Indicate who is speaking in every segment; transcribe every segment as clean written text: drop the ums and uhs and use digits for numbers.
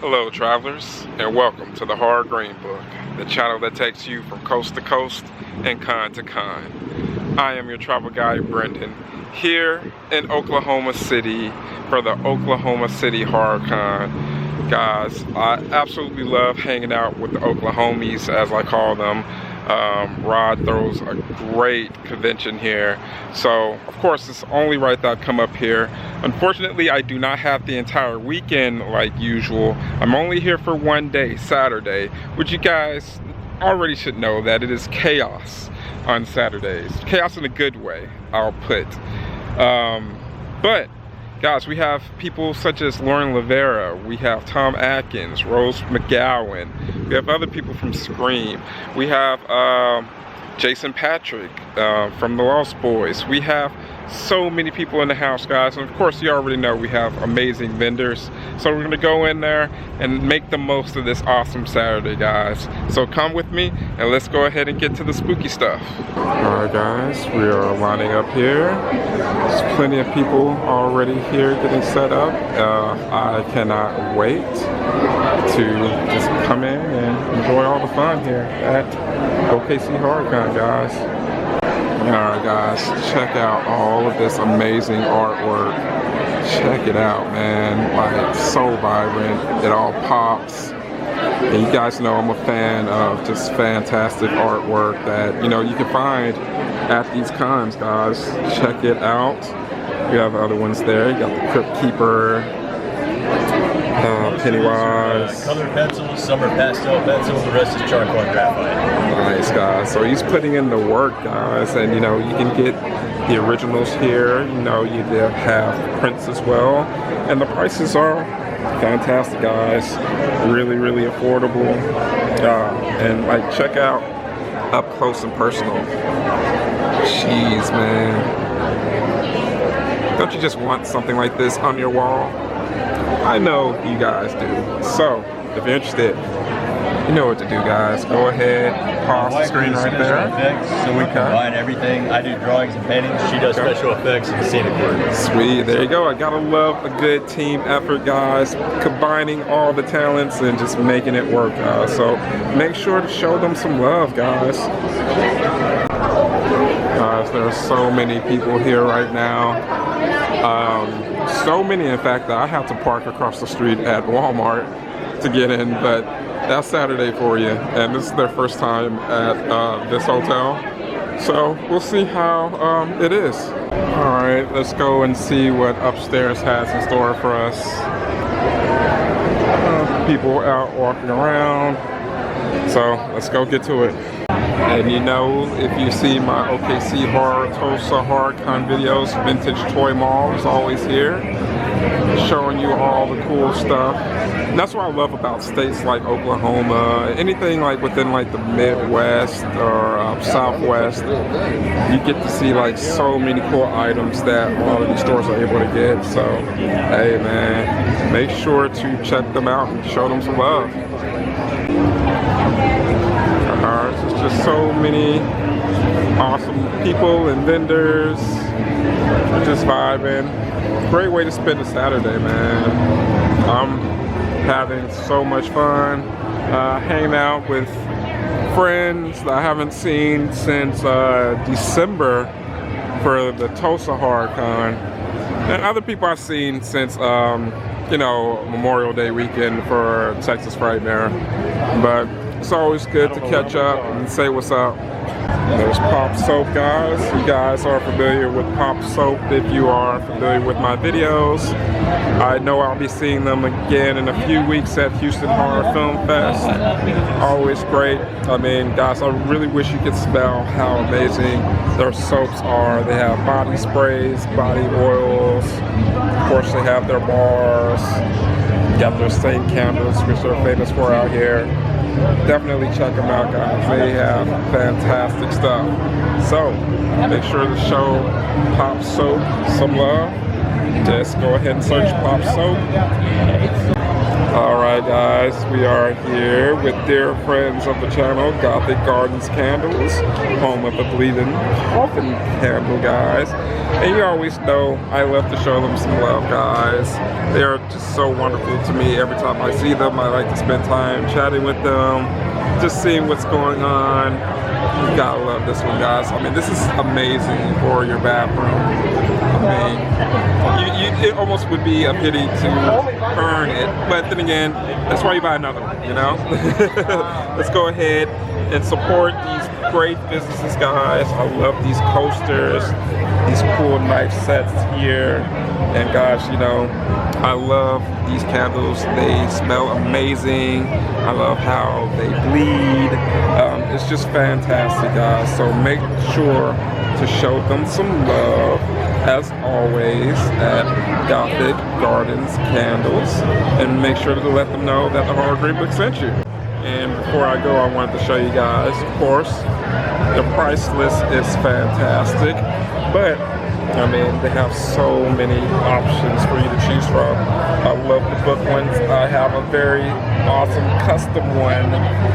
Speaker 1: Hello travelers, and welcome to the Horror Greenbook, the channel that takes you from coast to coast and con to con. I am your travel guide, Brendan, here in Oklahoma City for the Oklahoma City Horror Con. Guys, I absolutely love hanging out with the Oklahomies, as I call them. Rod throws a great convention here, so of course it's only right that I come up here. Unfortunately, I do not have the entire weekend like usual. I'm only here for one day, Saturday, which you guys already should know that it is chaos on Saturdays. Chaos in a good way, I'll put. But guys, we have people such as Lauren Rivera, we have Tom Atkins, Rose McGowan, we have other people from Scream, we have Jason Patrick from the Lost Boys. We have so many people in the house, guys, and of course you already know we have amazing vendors. So we're gonna go in there and make the most of this awesome Saturday, guys. So come with me and let's go ahead and get to the spooky stuff. Alright guys, we are lining up here. There's plenty of people already here getting set up. I cannot wait to just come in and enjoy all the fun here at OKC Horror Con, guys. Alright guys, check out all of this amazing artwork. Check it out, man. Like, so vibrant. It all pops. And you guys know I'm a fan of just fantastic artwork that, you know, you can find at these cons, guys. Check it out. We have other ones there. You got the Crypt Keeper, Pennywise.
Speaker 2: Colored pencils, some are pastel pencils, the rest is charcoal and graphite.
Speaker 1: Nice, guys. So he's putting in the work, guys, and you know, you can get the originals here. You know, you have prints as well, and the prices are fantastic, guys. Really, really affordable. And like, check out up close and personal. Jeez, man. Don't you just want something like this on your wall? I know you guys do. So, if you're interested, you know what to do, guys. Go ahead, pause the screen right there.
Speaker 2: Effects, so we combine everything. I do drawings and paintings. She does special effects and scenic work.
Speaker 1: Sweet, there you go. I gotta love a good team effort, guys. Combining all the talents and just making it work, guys. So make sure to show them some love, guys. Guys, there are so many people here right now. So many, in fact, that I have to park across the street at Walmart to get in, but that's Saturday for you, and this is their first time at this hotel, so we'll see how it is. All right, let's go and see what upstairs has in store for us. People out walking around, so let's go get to it. And you know, if you see my OKC Tulsa Horror Con videos, Vintage Toy Mall is always here, showing you all the cool stuff. And that's what I love about states like Oklahoma, anything like within like the Midwest or Southwest. You get to see like so many cool items that a lot of these stores are able to get. So, hey man, make sure to check them out and show them some love. There's just so many awesome people and vendors. We're just vibing. Great way to spend a Saturday, man. I'm having so much fun hanging out with friends that I haven't seen since December for the Tulsa Horror Con, and other people I've seen since you know, Memorial Day weekend for Texas Frightmare. But it's always good to catch up and say what's up. There's Pop Soap, guys. You guys are familiar with Pop Soap if you are familiar with my videos. I know I'll be seeing them again in a few weeks at Houston Horror Film Fest. Always great. I mean, guys, I really wish you could smell how amazing their soaps are. They have body sprays, body oils. Of course, they have their bars. Got their saint candles, which they're famous for out here. Definitely check them out, guys. They have fantastic stuff. So make sure to show Pop Soap some love. Just go ahead and search Pop Soap. Alright Alright guys, we are here with dear friends of the channel, Gothic Gardens Candles, home of the Bleeding Coffin Candle, guys. And you always know I love to show them some love, guys. They are just so wonderful to me. Every time I see them, I like to spend time chatting with them, just seeing what's going on. You gotta love this one, guys. I mean, this is amazing for your bathroom. I mean, it almost would be a pity to earn it, but then again, that's why you buy another one, you know? Let's go ahead and support these great businesses, guys. I love these coasters, these cool knife sets here, and gosh, you know, I love these candles. They smell amazing. I love how they bleed. It's just fantastic, guys. So make sure to show them some love, as always, at Gothic Gardens Candles, and make sure to let them know that the Horror Greenbook sent you. And before I go, I wanted to show you guys, of course, the price list is fantastic, but I mean, they have so many options for you to choose from. I love the book ones. I have a very awesome custom one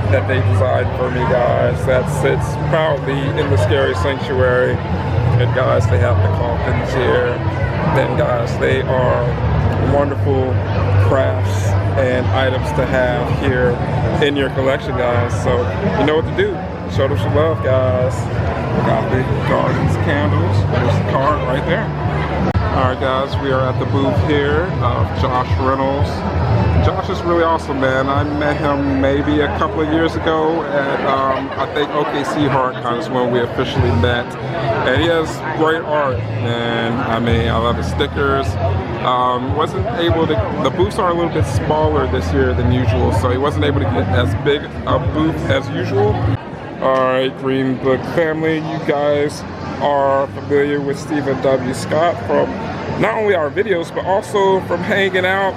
Speaker 1: that they designed for me, guys, that sits proudly in the Scary Sanctuary. And guys, they have the coffins here. Then guys, they are wonderful crafts and items to have here in your collection, guys. So you know what to do. Show them some love, guys. Gothic Gardens Candles. There's the card right there. Alright guys, we are at the booth here of Josh Reynolds. Josh is really awesome, man. I met him maybe a couple of years ago at I think OKC Horror Con is when we officially met. And he has great art, and I mean, I love his stickers. Wasn't able to, the booths are a little bit smaller this year than usual, so he wasn't able to get as big a booth as usual. Alright, Greenbook family, you guys are familiar with Stephen W. Scott from not only our videos, but also from hanging out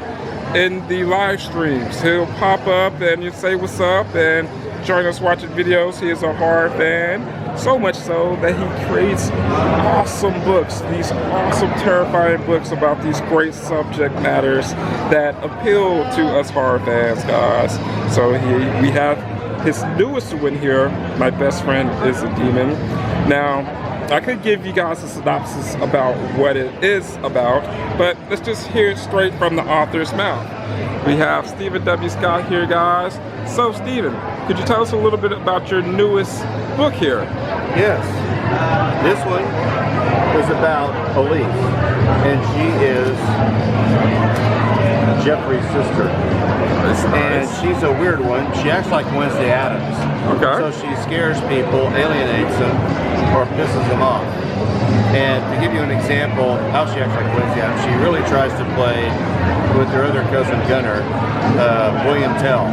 Speaker 1: in the live streams. He'll pop up and you say what's up and join us watching videos. He is a horror fan, so much so that he creates awesome books, these awesome terrifying books about these great subject matters that appeal to us horror fans, guys. So we have his newest one here, My Best Friend is a Demon. Now, I could give you guys a synopsis about what it is about, but let's just hear it straight from the author's mouth. We have Stephen W. Scott here, guys. So, Stephen, could you tell us a little bit about your newest book here?
Speaker 3: Yes. This one is about Elise, and she is Jeffrey's sister.
Speaker 1: That's nice.
Speaker 3: And she's a weird one. She acts like Wednesday Addams.
Speaker 1: Okay.
Speaker 3: So she scares people, alienates them, or pisses them off. And to give you an example how she acts like Wednesday Addams, she really tries to play with her other cousin Gunnar, William Tell.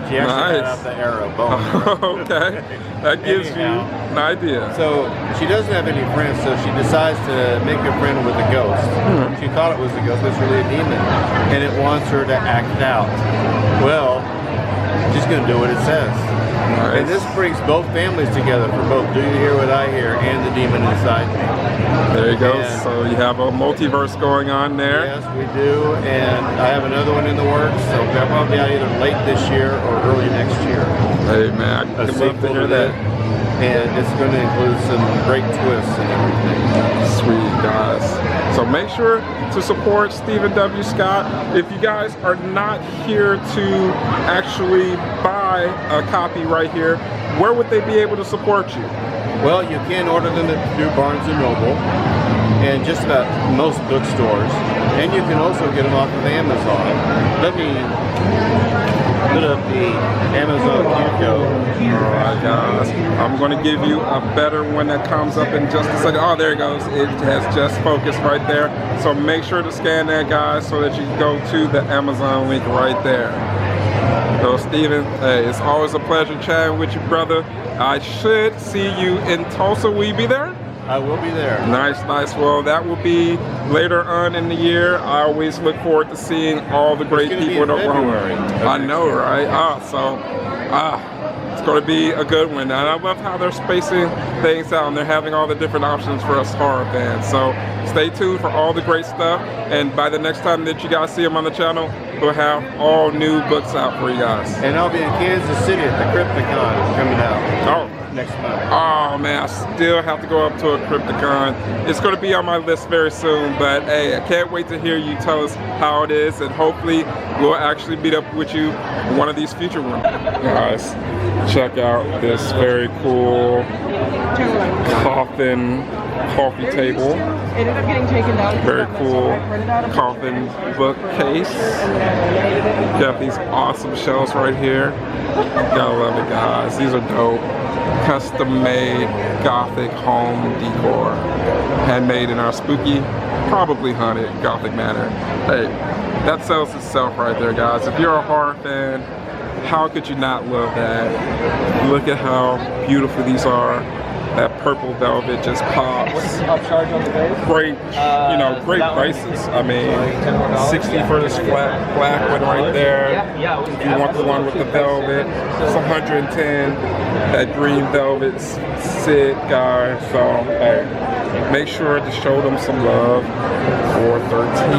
Speaker 3: She actually got out the arrow bone.
Speaker 1: Okay. That gives you an idea.
Speaker 3: So she doesn't have any friends, so she decides to make a friend with a ghost. She thought it was a ghost, but it's really a demon. And it wants her to act out. Well, she's going to do what it says. Nice. And this brings both families together for both Do You Hear What I Hear and the demon inside me.
Speaker 1: There you go.
Speaker 3: And
Speaker 1: so you have a multiverse going on there.
Speaker 3: Yes, we do. And I have another one in the works, so that'll probably be out either late this year or early next year.
Speaker 1: Hey man, I can love to hear that.
Speaker 3: And it's going to include some great twists and everything.
Speaker 1: Sweet, guys. So make sure to support Stephen W. Scott. If you guys are not here to actually buy a copy right here, where would they be able to support you?
Speaker 3: Well, you can order them through Barnes & Noble and just about most bookstores. And you can also get them off of Amazon. Let me put up the Amazon QR.
Speaker 1: Alright guys, I'm going to give you a better one that comes up in just a second. Oh, there it goes. It has just focused right there. So make sure to scan that, guys, so that you can go to the Amazon link right there. So Stephen, hey, it's always a pleasure chatting with you, brother. I should see you in Tulsa. Will you be there?
Speaker 3: I will be there.
Speaker 1: Nice, nice. Well, that will be later on in the year. I always look forward to seeing all the great people in Oklahoma. I know, right? It's going to be a good one. And I love how they're spacing things out and they're having all the different options for us horror fans. So stay tuned for all the great stuff. And by the next time that you guys see them on the channel, we'll have all new books out for you guys.
Speaker 3: And I'll be in Kansas City at the Crypticon coming out.
Speaker 1: Oh.
Speaker 3: Next month.
Speaker 1: Oh man, I still have to go up to a Crypticon. It's going to be on my list very soon, but hey, I can't wait to hear you tell us how it is, and hopefully we'll actually meet up with you in one of these future ones. Guys, check out this very cool coffin coffee table.
Speaker 4: Ended up getting taken down.
Speaker 1: Very cool coffin bookcase. You have these awesome shelves right here. Gotta love it, guys. These are dope. Custom made gothic home decor. Handmade in our spooky, probably haunted gothic manor. Hey, that sells itself right there, guys. If you're a horror fan, how could you not love that? Look at how beautiful these are. That purple velvet just pops.
Speaker 2: What's the upcharge on the base?
Speaker 1: Great, you know, great prices. I mean, 60 for this black one right there. If you want the one with the velvet, it's 110. That green velvet sit, guys. So, hey, make sure to show them some love. 413.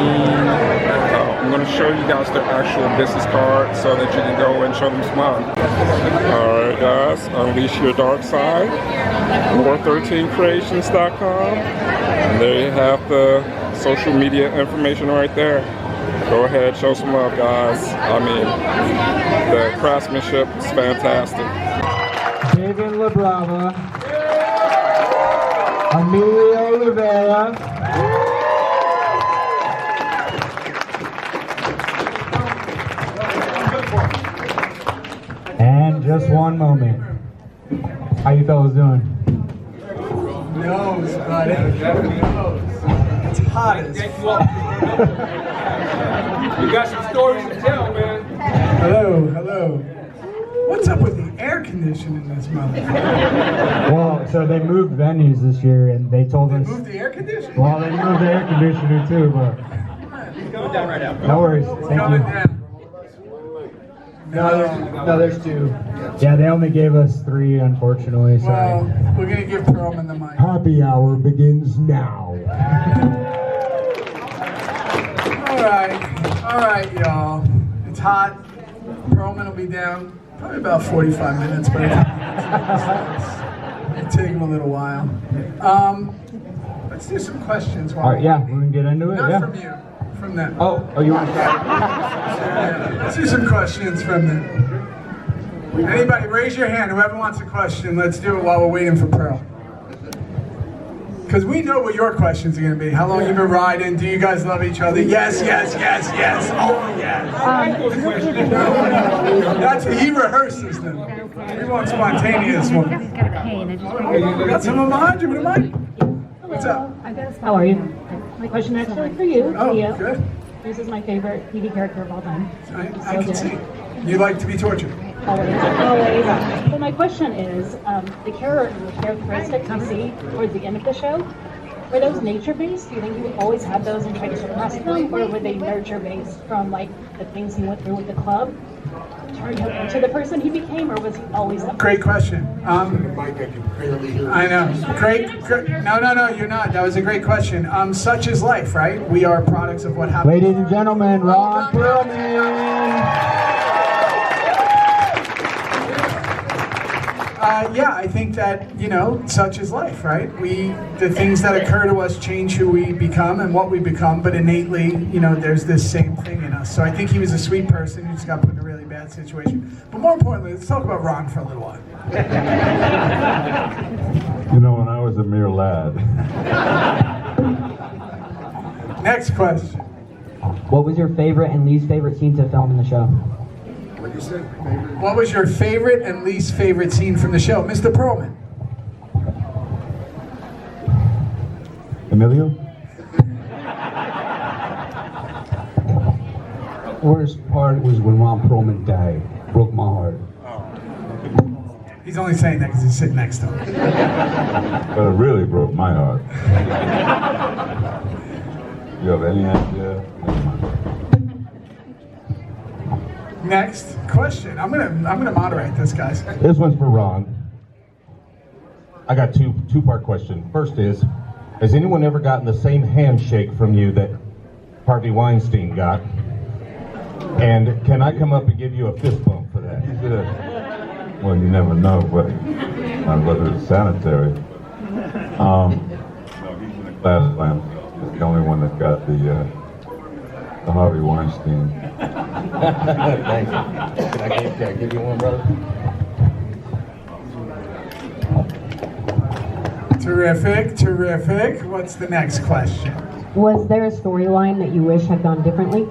Speaker 1: I'm going to show you guys their actual business card so that you can go and show them some love. Alright, guys, unleash your dark side. 413creations.com. And there you have the social media information right there. Go ahead, show some love, guys. I mean, the craftsmanship is fantastic.
Speaker 5: David LaBrava, Emilio Rivera, and just one moment. How you fellas doing?
Speaker 6: Nose, buddy. It's hot as fuck.
Speaker 1: You got some stories to tell, man.
Speaker 6: Hello, hello. What's up with the air conditioning in this motherfucker?
Speaker 5: Well, so they moved venues this year, and they told us.
Speaker 6: They moved the air conditioning?
Speaker 5: Well, they moved the air conditioner too, but.
Speaker 2: He's going down right now.
Speaker 5: No worries. Thank
Speaker 6: Coming
Speaker 5: you.
Speaker 6: down.
Speaker 5: No, there's two. Yeah, they only gave us 3, unfortunately. Sorry.
Speaker 6: Well, we're gonna give Perlman the mic.
Speaker 5: Happy hour begins now.
Speaker 6: All right, y'all. It's hot. Perlman will be down probably about 45 minutes, but it'll take him a little while. Let's do some questions.
Speaker 5: All right, yeah, we can get into it.
Speaker 6: Not
Speaker 5: Yeah.
Speaker 6: from you, from them.
Speaker 5: Oh, you want to start?
Speaker 6: Yeah, let's do some questions from them. Anybody, raise your hand. Whoever wants a question, let's do it while we're waiting for Pearl. Because we know what your questions are going to be. How long you been riding? Do you guys love each other? Yes, yes, yes, yes. Oh, yes. That's what he rehearses them. We want spontaneous one. We got someone behind you with a mic. What's up?
Speaker 7: How are you? My question actually for you,
Speaker 6: Oh,
Speaker 7: Theo.
Speaker 6: good.
Speaker 7: This is my favorite TV character of all time.
Speaker 6: I can see. You like to be tortured.
Speaker 7: Always. Always. But my question is, the characteristics you see towards the end of the show, were those nature-based? Do you think you always had those and tried to suppress them? Or were they nurture-based from like the things he went through with the club? Turned him into the person he became, or was he always that?
Speaker 6: Great question. I know. Great. No, you're not. That was a great question. Such is life, right? We are products of what happens.
Speaker 5: Ladies and gentlemen, Ron Perlman.
Speaker 6: Yeah, I think that, you know, such is life, right? The things that occur to us change who we become and what we become, but innately, you know, there's this same thing in us. So I think he was a sweet person who just got put in a really bad situation. But more importantly, let's talk about Ron for a little while.
Speaker 8: You know, when I was a mere lad.
Speaker 6: Next question.
Speaker 9: What was your favorite and least favorite scene to film in the show?
Speaker 6: What was your favorite and least favorite scene from the show? Mr. Perlman.
Speaker 8: Emilio?
Speaker 5: Worst part was when Ron Perlman died. Broke my heart.
Speaker 6: He's only saying that because he's sitting next to him.
Speaker 8: But it really broke my heart. You have any idea?
Speaker 6: Next question. I'm gonna moderate this, guys.
Speaker 10: This one's for Ron. I got two-part question. First is, has anyone ever gotten the same handshake from you that Harvey Weinstein got? And can I come up and give you a fist bump for that?
Speaker 8: Well, you never know, but whether it's sanitary. No, he's in the class lamp. He's the only one that got the Harvey Weinstein.
Speaker 10: Thanks. Can I give you one, brother?
Speaker 6: Terrific. What's the next question?
Speaker 9: Was there a storyline that you wish had gone differently?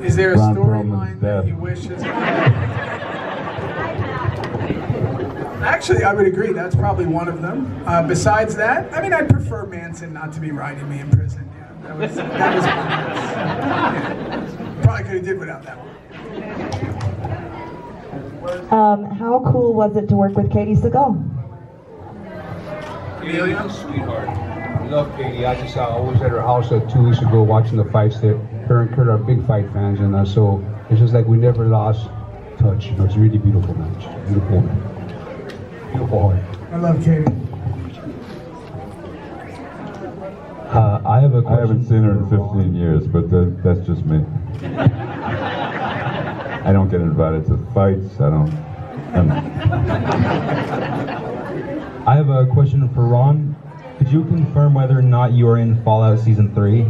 Speaker 6: Is there a
Speaker 8: Ron
Speaker 6: storyline
Speaker 8: Perlman's
Speaker 6: that
Speaker 8: death.
Speaker 6: you wish is... Actually, I would agree. That's probably one of them. Besides that, I mean, I'd prefer Manson not to be riding me in prison. Yeah, that was yeah. Probably could have did without that one.
Speaker 4: How cool was it to work with Katie Seagal?
Speaker 6: Amelia?
Speaker 11: Sweetheart. I love Katie. I was at her house 2 weeks ago watching the fights there. Her and Kurt are big fight fans, and so it's just like we never lost touch. You know, it's a really beautiful match. Beautiful heart.
Speaker 6: I love Katie.
Speaker 11: I have a question.
Speaker 8: I haven't seen her in 15 years, but that's just me. I don't get invited to fights.
Speaker 11: I have a question for Ron. Could you confirm whether or not you are in Fallout Season 3?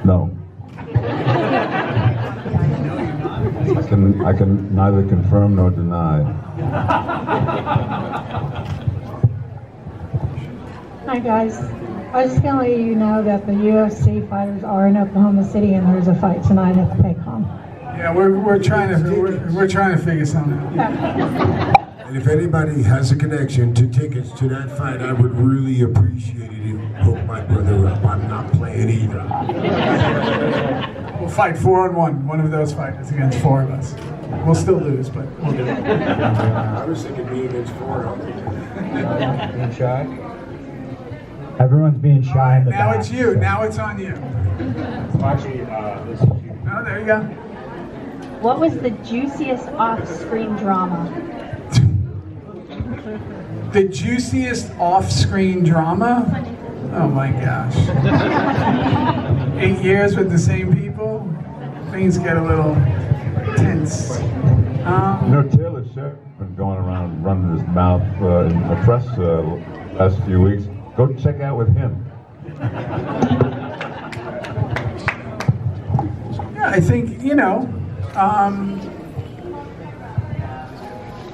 Speaker 8: No. I can neither confirm nor deny.
Speaker 12: Hi guys. I was just going to let you know that the UFC fighters are in Oklahoma City and there's a fight tonight at the Paycom.
Speaker 6: Yeah, we're trying to figure something out.
Speaker 13: And if anybody has a connection to tickets to that fight, I would really appreciate it. If hook my brother up. I'm not playing either.
Speaker 6: We'll fight 4-on-1. One of those fighters against 4 of us. We'll still lose, but we'll do it.
Speaker 13: I was thinking me against 4.
Speaker 11: Being shy?
Speaker 5: Everyone's being shy in the
Speaker 6: Now
Speaker 5: back.
Speaker 6: it's you. Now it's on you.
Speaker 5: Actually, this is you.
Speaker 6: Oh, there you go.
Speaker 7: What was the juiciest off-screen drama?
Speaker 6: The juiciest off-screen drama? Oh my gosh. 8 years with the same people? Things get a little tense.
Speaker 8: Taylor Sheriff's been going around running his mouth in the press last few weeks. Go check out with him.
Speaker 6: Yeah, I think,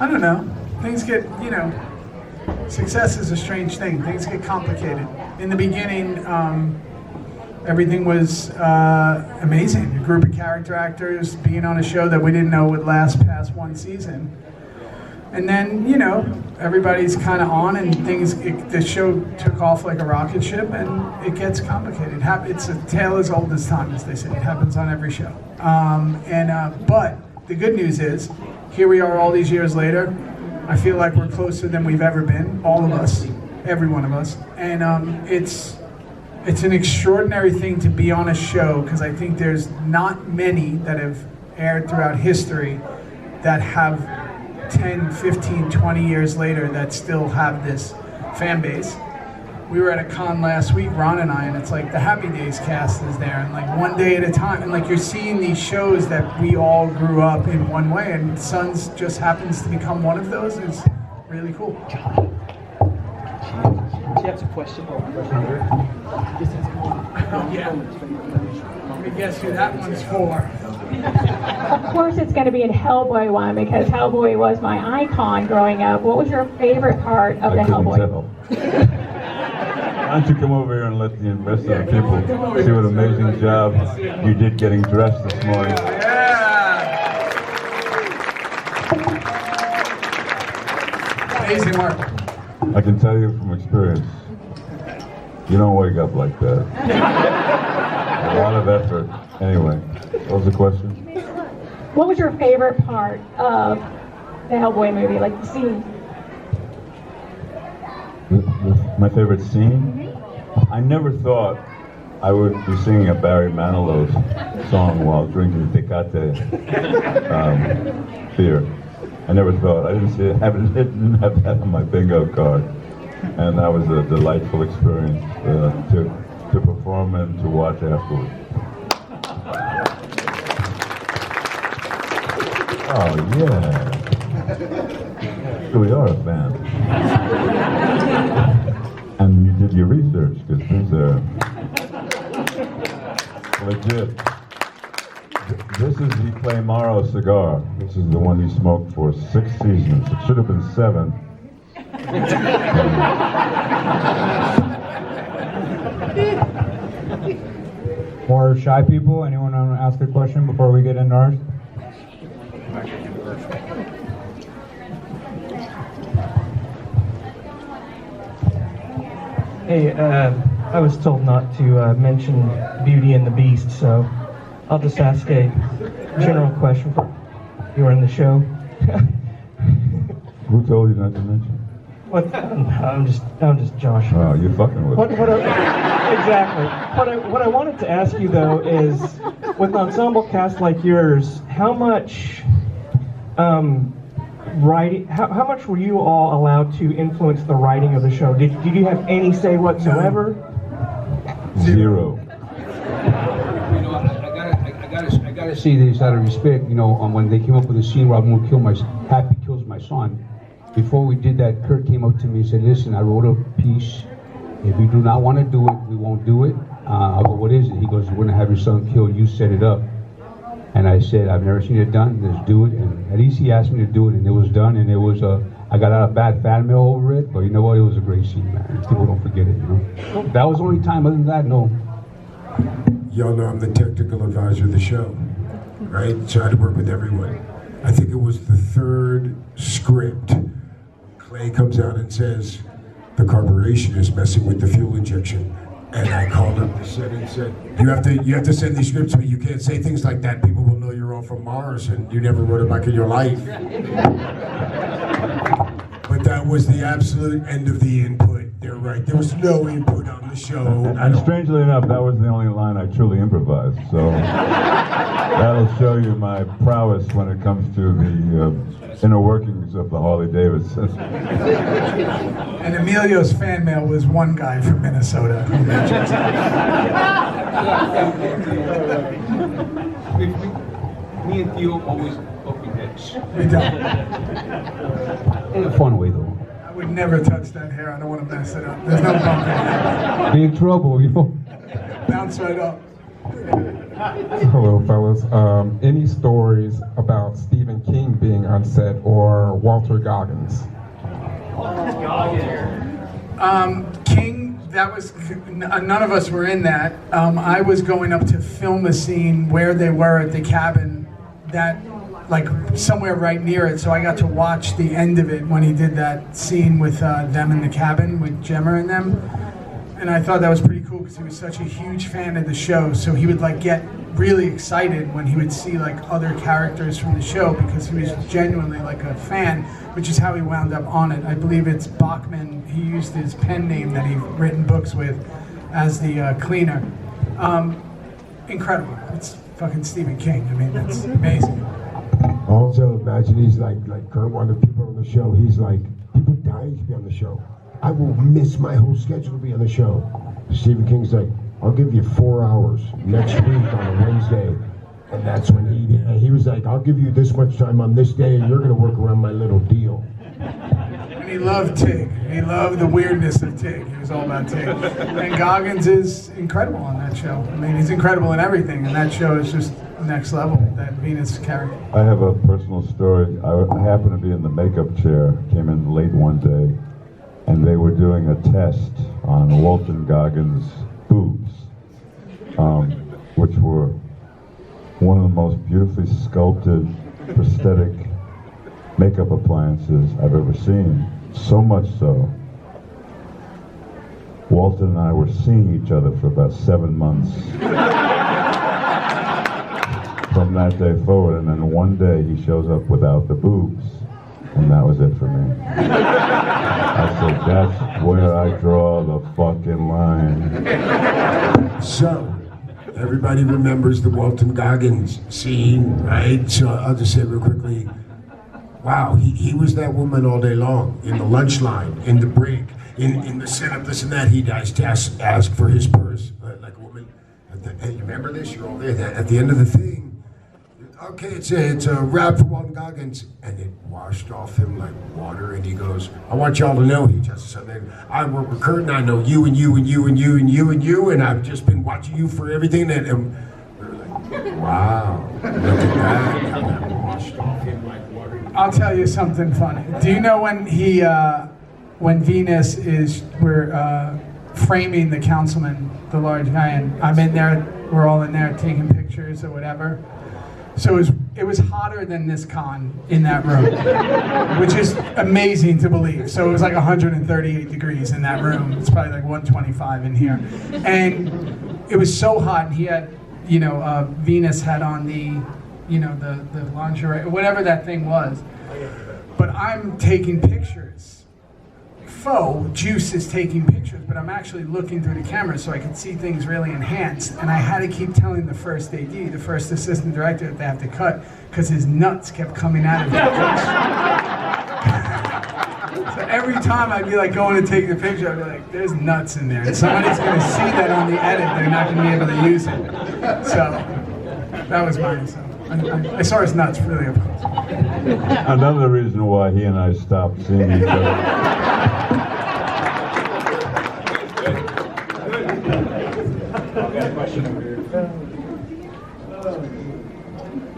Speaker 6: I don't know. Things get, success is a strange thing. Things get complicated. In the beginning, everything was amazing. A group of character actors being on a show that we didn't know would last past 1 season. And then, everybody's kind of on and the show took off like a rocket ship and it gets complicated. It's a tale as old as time, as they say. It happens on every show. But the good news is, here we are all these years later. I feel like we're closer than we've ever been, all of us, every one of us. And it's an extraordinary thing to be on a show, because I think there's not many that have aired throughout history that have 10, 15, 20 years later that still have this fan base. We were at a con last week, Ron and I, and it's like the Happy Days cast is there, and like one day at a time, and like you're seeing these shows that we all grew up in one way, and Sons just happens to become one of those. Is really cool.
Speaker 14: She has a question.
Speaker 6: Oh yeah. Let me guess who that one's for.
Speaker 7: Of course it's going to be a Hellboy one, because Hellboy was my icon growing up. What was your favorite part of the Hellboy?
Speaker 8: Why don't you come over here and let the rest of the people see what amazing job you did getting dressed this morning.
Speaker 6: Amazing work.
Speaker 8: I can tell you from experience, you don't wake up like that. A lot of effort. Anyway, what was the question?
Speaker 7: What was your favorite part of the Hellboy movie, like the scene?
Speaker 8: My favorite scene? I never thought I would be singing a Barry Manilow's song while drinking Tecate beer. I never thought, I didn't have that on my bingo card. And that was a delightful experience to perform and to watch afterwards. Oh yeah. So we are a fan. And you did your research, because these are legit. This is the Claymaro cigar. This is the one he smoked for 6 seasons. It should have been 7.
Speaker 5: More shy people? Anyone want to ask a question before we get into ours?
Speaker 14: Hey, I was told not to mention Beauty and the Beast, so I'll just ask a general question for you were in the show.
Speaker 8: Who told you not to mention?
Speaker 14: What? I'm just Josh.
Speaker 8: Oh, you're fucking with me.
Speaker 14: Exactly. What I wanted to ask you though is, with an ensemble cast like yours, how much writing? How much were you all allowed to influence the writing of the show? Did you have any say whatsoever?
Speaker 8: Zero.
Speaker 11: I gotta say this out of respect. You know, when they came up with the scene where I'm gonna kill Happy kills my son. Before we did that, Kurt came up to me and said, "Listen, I wrote a piece. If you do not want to do it, we won't do it." I go, "What is it?" He goes, "You're gonna have your son killed. You set it up." And I said, "I've never seen it done. Let's do it." And at least he asked me to do it, and it was done. And it was I got out of bad fan mail over it, but you know what? It was a great scene, man. People don't forget it, you know. That was the only time. Other than that, no.
Speaker 13: Y'all know I'm the technical advisor of the show, right? So I had to work with everyone. I think it was the 3rd script. Clay comes out and says, "The corporation is messing with the fuel injection." And I called up the set and said, you have to send these scripts to me. You can't say things like that. People will know you're all from Mars and you never wrote a book in your life. But that was the absolute end of the input. They're right. There was no input on the show.
Speaker 8: And strangely enough, that was the only line I truly improvised. So that'll show you my prowess when it comes to the inner workings of the Harley Davidson.
Speaker 6: And Emilio's fan mail was one guy from Minnesota who mentioned
Speaker 11: Me and Theo always bumping heads.
Speaker 6: We don't.
Speaker 11: In a fun way, though.
Speaker 6: I would never touch that hair. I don't want to mess it up. There's no bump in it.
Speaker 11: Be in trouble, you know.
Speaker 6: Bounce right up.
Speaker 15: Hello, fellas. Any stories about Stephen King being on set or Walter Goggins?
Speaker 6: King, that was, none of us were in that. I was going up to film a scene where they were at the cabin, that, like, somewhere right near it, so I got to watch the end of it when he did that scene with them in the cabin, with Gemma and them. And I thought that was pretty cool because he was such a huge fan of the show, so he would like get really excited when he would see like other characters from the show because he was genuinely like a fan, which is how he wound up on it. I believe it's Bachman. He used his pen name that he'd written books with as the cleaner. Incredible. It's fucking Stephen King. I mean, that's amazing.
Speaker 13: Also, imagine he's like Kurt, one of the people on the show. He's like, people dying to be on the show. I will miss my whole schedule to be on the show. Stephen King's like, I'll give you 4 hours next week on a Wednesday. And that's when he was like, I'll give you this much time on this day and you're gonna work around my little deal.
Speaker 6: And he loved Tig. He loved the weirdness of Tig. He was all about Tig. And Goggins is incredible on that show. I mean, he's incredible in everything, and that show is just next level, that Venus character.
Speaker 8: I have a personal story. I happened to be in the makeup chair, came in late one day, and they were doing a test on Walton Goggins' boobs, which were one of the most beautifully sculpted prosthetic makeup appliances I've ever seen. So much so, Walton and I were seeing each other for about 7 months from that day forward, and then one day he shows up without the boobs, and that was it for me. I said, that's where I draw the fucking line.
Speaker 13: So, everybody remembers the Walton Goggins scene, right? So I'll just say real quickly, wow, he was that woman all day long, in the lunch line, in the break, in the setup, this and that. He'd ask for his purse, like a woman. Hey, you remember this? You're all there. At the end of the thing, okay, it's a wrap for Walton Goggins. And it washed off him like water, and he goes, I want y'all to know, he just something. I work with Kurt, and I know you, and you, and you, and you, and you, and you, and I've just been watching you for everything. And we were like, wow, look at that. How that washed off him like water.
Speaker 6: I'll tell you something funny. Do you know when Venus we're framing the councilman, the large guy, and I'm in there, we're all in there taking pictures or whatever. So it was hotter than this con in that room, which is amazing to believe. So it was like 138 degrees in that room. It's probably like 125 in here. And it was so hot, and he had, Venus had on the lingerie, whatever that thing was. But I'm taking pictures. Juice is taking pictures, but I'm actually looking through the camera so I could see things really enhanced. And I had to keep telling the first AD, the first assistant director, that they have to cut because his nuts kept coming out of his face. So every time I'd be like going to take the picture, I'd be like, there's nuts in there. And somebody's going to see that on the edit. They're not going to be able to use it. So that was mine. So I saw his nuts really up close.
Speaker 8: Another reason why he and I stopped seeing each other.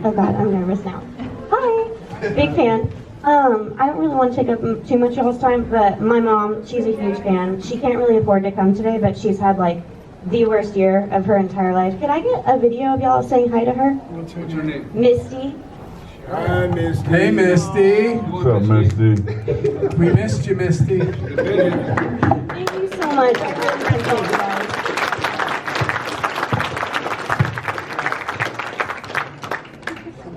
Speaker 16: Oh God, I'm nervous now. Hi, big fan. I don't really want to take up too much of y'all's time, but my mom, she's a huge fan. She can't really afford to come today, but she's had like the worst year of her entire life. Could I get a video of y'all saying hi to her?
Speaker 6: What's your name?
Speaker 16: Misty.
Speaker 13: Hi, Misty.
Speaker 6: Hey, Misty.
Speaker 8: What's up, Misty?
Speaker 6: We missed you, Misty.
Speaker 16: Thank you so much. Thank you guys.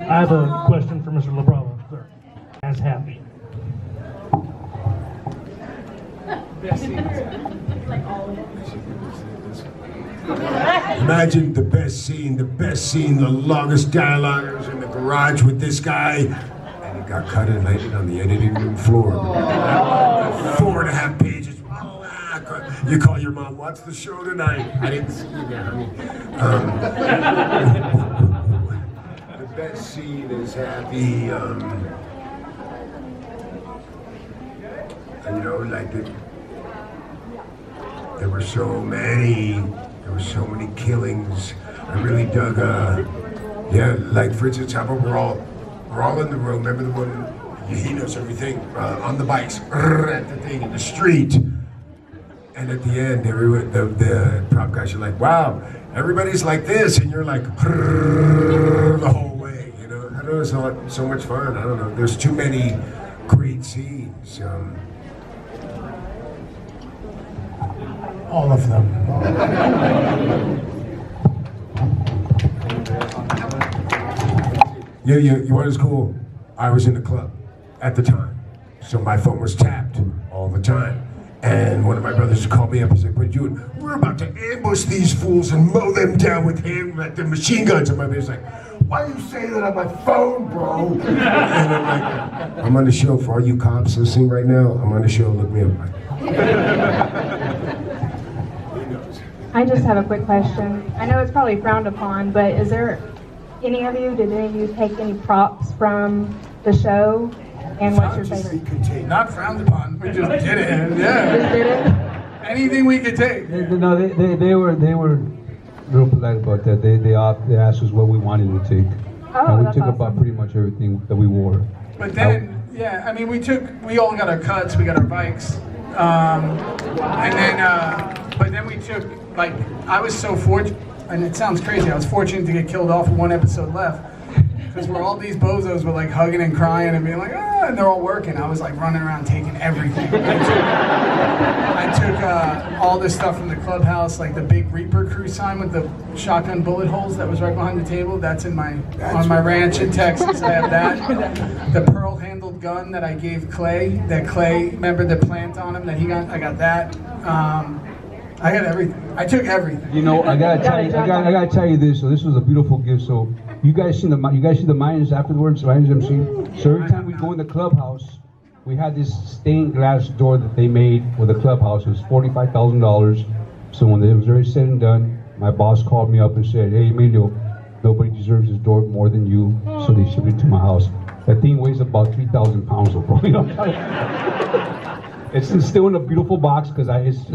Speaker 14: I have a question for Mr. LaBrava, sir. As happy.
Speaker 13: Imagine the best scene, the longest dialogue. I was in the garage with this guy, and it got cut and landed on the editing room floor. 4.5 pages. You call your mom, what's the show tonight? I didn't see you there, honey. The best scene is happy. There were so many killings. I really dug, like for instance, how about we're all in the room. Remember the one, he knows everything, on the bikes, at the thing in the street. And at the end, the prop guys are like, wow, everybody's like this, and you're like, the whole way, I don't know, it's so much fun. I don't know, there's too many great scenes.
Speaker 6: All of them.
Speaker 13: You what is cool? I was in the club at the time, so my phone was tapped all the time. And one of my brothers called me up. He's like, "What are you doing?" "We're about to ambush these fools and mow them down with the machine guns." And my brother's like, "Why do you say that on my phone, bro?" And I'm like, "I'm on the show for all you cops listening right now. I'm on the show. Look me up."
Speaker 17: I just have a quick question. I know it's probably frowned upon, but is there did any of you take any props from the show? And what's your favorite?
Speaker 6: Not frowned upon. We just did it. Yeah.
Speaker 17: Just did it?
Speaker 6: Anything we could take.
Speaker 11: No, they were real polite about that. They asked us what we wanted to take.
Speaker 17: Oh,
Speaker 11: and we
Speaker 17: that's
Speaker 11: took
Speaker 17: awesome.
Speaker 11: about pretty much everything that we wore.
Speaker 6: But then, yeah, I mean, we all got our cuts, we got our bikes. And then, but then we took, I was so fortunate, and it sounds crazy, I was fortunate to get killed off with one episode left. because where all these bozos were like hugging and crying and being like, ah, and they're all working. I was like running around taking everything. I took all this stuff from the clubhouse, like the big Reaper Crew sign with the shotgun bullet holes that was right behind the table. That's on my ranch in Texas. I have that. The pearl-handled gun that I gave Clay. That Clay, remember the plant on him that he got? I got that. I got everything. I took everything.
Speaker 11: You know, I gotta tell you this. So this was a beautiful gift. So you guys see the Mayans afterwards, Mayans MC. So every time we go in the clubhouse, we had this stained glass door that they made for the clubhouse. It was $45,000. So when it was very said and done, my boss called me up and said, "Hey Emilio, nobody deserves this door more than you." So they shipped it to my house. That thing weighs about 3,000 pounds, so bro. You know, it's still in a beautiful box because it's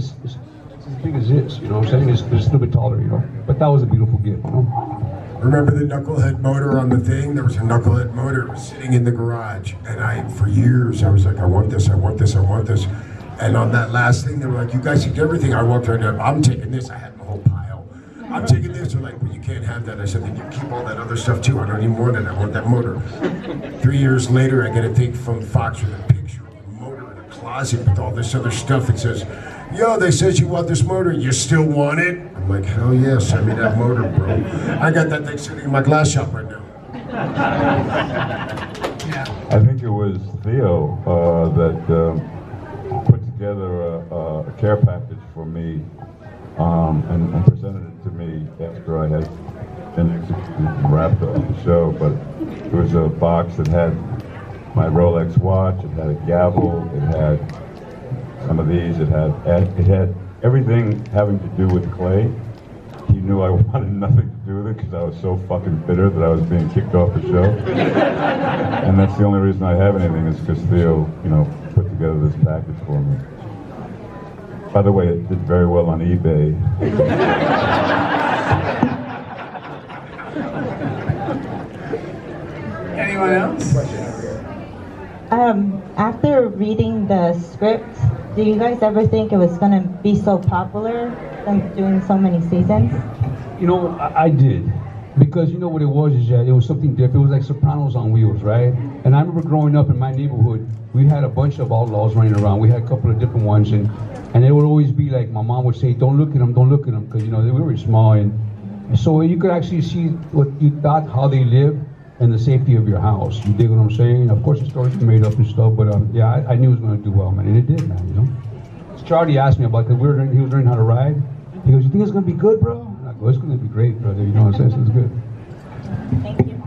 Speaker 11: as big as this, you know what I'm saying? It's a little bit taller, you know. But that was a beautiful gift, you know.
Speaker 13: Remember the knucklehead motor on the thing? There was a knucklehead motor. It was sitting in the garage. And for years, I was like, I want this, I want this, I want this. And on that last thing, they were like, you guys took everything. I walked around and I'm taking this. I had the whole pile. I'm taking this. They're like, well, you can't have that. I said, then you keep all that other stuff too. I don't even want it. I want that motor. 3 years later, I get a thing from Fox with a picture of the motor in a closet with all this other stuff. It says, yo, they says you want this motor, you still want it? I'm like, hell yeah, send me that motor, bro. I got that thing sitting in my glass shop right now.
Speaker 8: I think it was Theo that put together a care package for me and presented it to me after I had been executed and wrapped up the show. But it was a box that had my Rolex watch, it had a gavel, it had some of these, it had everything having to do with Clay. He knew I wanted nothing to do with it because I was so fucking bitter that I was being kicked off the show. And that's the only reason I have anything is because Theo, you know, put together this package for me. By the way, it did very well on eBay.
Speaker 6: Anyone else?
Speaker 4: After reading the script, do you guys ever think it was going to be so popular and doing so many seasons?
Speaker 11: You know, I did. Because you know what it was is that it was something different. It was like Sopranos on wheels, right? And I remember growing up in my neighborhood, we had a bunch of outlaws running around. We had a couple of different ones, and it would always be like, my mom would say, don't look at them, because, you know, they were very small. And so you could actually see what you thought, how they lived, and the safety of your house. You dig what I'm saying? Of course, the stories were made up and stuff, but yeah, I knew it was going to do well, man, and it did, man, you know? Charlie asked me about it, because he was learning how to ride. He goes, you think it's going to be good, bro? And I go, it's going to be great, brother, you know what I'm saying? So it's good.
Speaker 4: Thank you.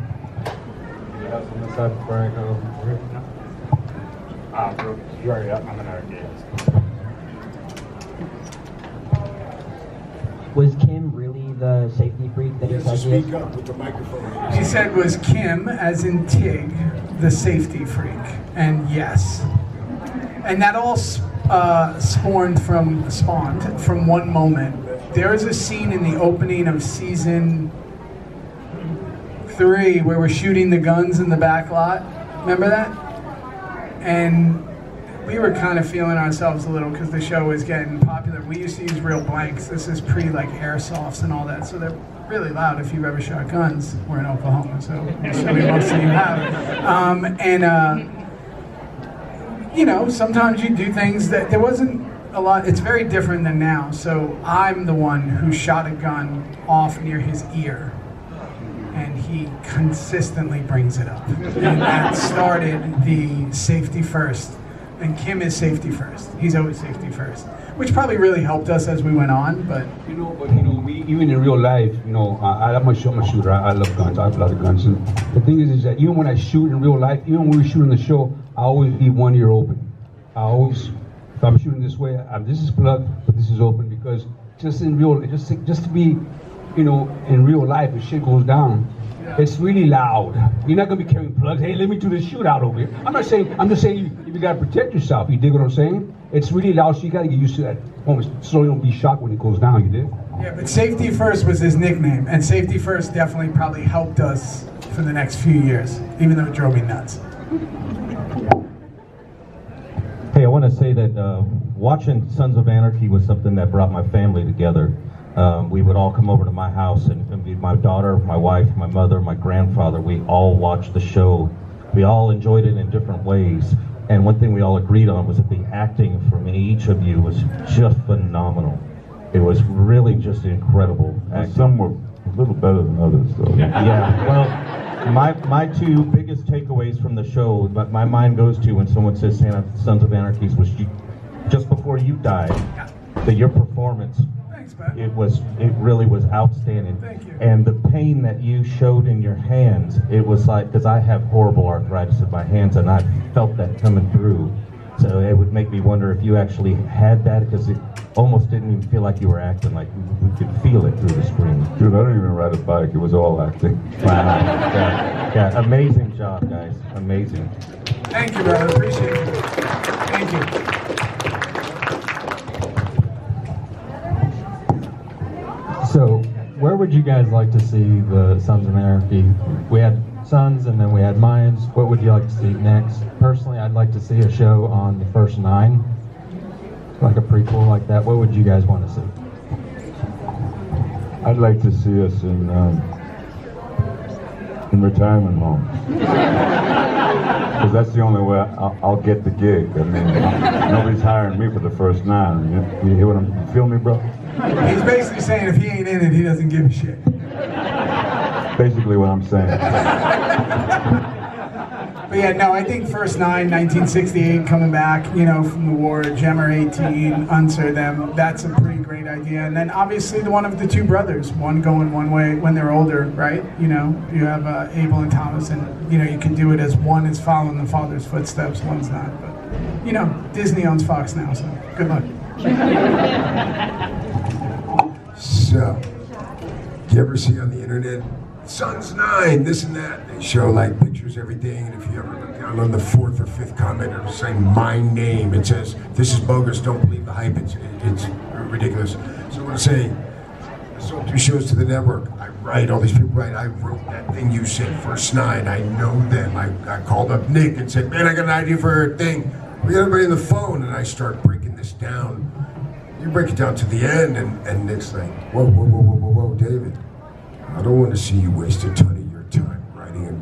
Speaker 5: On this side before I go over here. You already up, I'm an Anarchy.
Speaker 9: Was Kim really the safety freak that he said he is?
Speaker 13: Speak up with the microphone.
Speaker 6: He said, was Kim, as in Tig, the safety freak? And yes. And that all spawned from one moment. There is a scene in the opening of season 3 where we're shooting the guns in the back lot. Remember that? And we were kind of feeling ourselves a little because the show was getting popular. We used to use real blanks. This is pre like airsofts and all that, so they're really loud if you've ever shot guns. We're in Oklahoma, so I'm sure most of you have. You know, sometimes you do things that there wasn't a lot. It's very different than now. So I'm the one who shot a gun off near his ear, and he consistently brings it up. And that started the safety first. And Kim is safety first. He's always safety first, which probably really helped us as we went on. But
Speaker 11: you know, we even in real life, you know, I'm a shooter. I love guns. I have a lot of guns. And the thing is that even when I shoot in real life, even when we're shooting the show, I always leave one ear open. I always, if I'm shooting this way, this is plugged, but this is open, because just in real, just to be, you know, in real life, if shit goes down, it's really loud. You're not gonna be carrying plugs. Hey, let me do this shootout over here. I'm just saying you gotta protect yourself. You dig what I'm saying? It's really loud, so you gotta get used to that moment, so you don't be shocked when it goes down. You dig?
Speaker 6: yeah, but Safety First was his nickname, and Safety First definitely probably helped us for the next few years, even though it drove me nuts.
Speaker 18: Hey, I want to say that watching Sons of Anarchy was something that brought my family together.
Speaker 10: we would all come over to my house, and my daughter, my wife, my mother, my grandfather, we all watched the show. We all enjoyed it in different ways. And one thing we all agreed on was that the acting from each of you was just phenomenal. It was really just incredible acting.
Speaker 8: Some were a little better than others, though.
Speaker 10: Yeah, well, my two biggest takeaways from the show, my mind goes to when someone says Sons of Anarchy was just before you died, that your performance, it really was outstanding.
Speaker 6: Thank you.
Speaker 10: And the pain that you showed in your hands, it was like, because I have horrible arthritis in my hands, and I felt that coming through. So it would make me wonder if you actually had that, because it almost didn't even feel like you were acting, like we could feel it through the screen.
Speaker 8: Dude, I don't even ride a bike. It was all acting.
Speaker 10: Wow. Yeah, amazing job, guys. Amazing.
Speaker 6: Thank you, brother. Appreciate it. Thank you.
Speaker 18: So, where would you guys like to see the Sons of Anarchy? We had Sons, and then we had Mayans. What would you like to see next? Personally, I'd like to see a show on the first 9, like a prequel like that. What would you guys want to see?
Speaker 8: I'd like to see us in retirement homes. Because that's the only way I'll get the gig. I mean, nobody's hiring me for the first 9. You hear what you feel me, bro?
Speaker 6: He's basically saying if he ain't in it, he doesn't give a shit.
Speaker 8: Basically what I'm saying.
Speaker 6: But yeah, no, I think first 9, 1968, coming back, from the war, Gemmer 18, Unser them, that's a pretty great idea. And then obviously the one of the 2 brothers, one going one way when they're older, right? You have Abel and Thomas, and you can do it as one is following the father's footsteps, one's not. But Disney owns Fox now, so good luck.
Speaker 13: So, do you ever see on the internet, Sons 9, this and that? They show like pictures, everything, and if you ever look down on the 4th or 5th comment, it'll say my name. It says, this is bogus, don't believe the hype, it's ridiculous. So I want to say, I sold 2 shows to the network. I write, all these people write, I wrote that thing you said, first 9, I know them. I called up Nick and said, man, I got an idea for a thing. We got everybody on the phone, and I start breaking this down. You break it down to the end, and Nick's like, whoa, David. I don't want to see you waste a ton of your time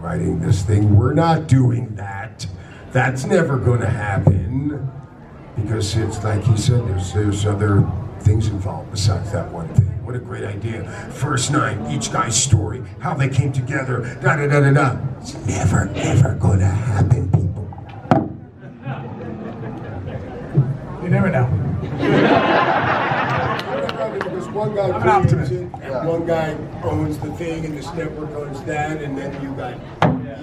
Speaker 13: writing this thing. We're not doing that. That's never going to happen. Because it's like he said, there's other things involved besides that one thing. What a great idea. First 9, each guy's story, how they came together, da-da-da-da-da. It's never, ever going to happen, people.
Speaker 6: You never know.
Speaker 13: Because one guy creates it, and one guy owns the thing, and this network owns that, and then you got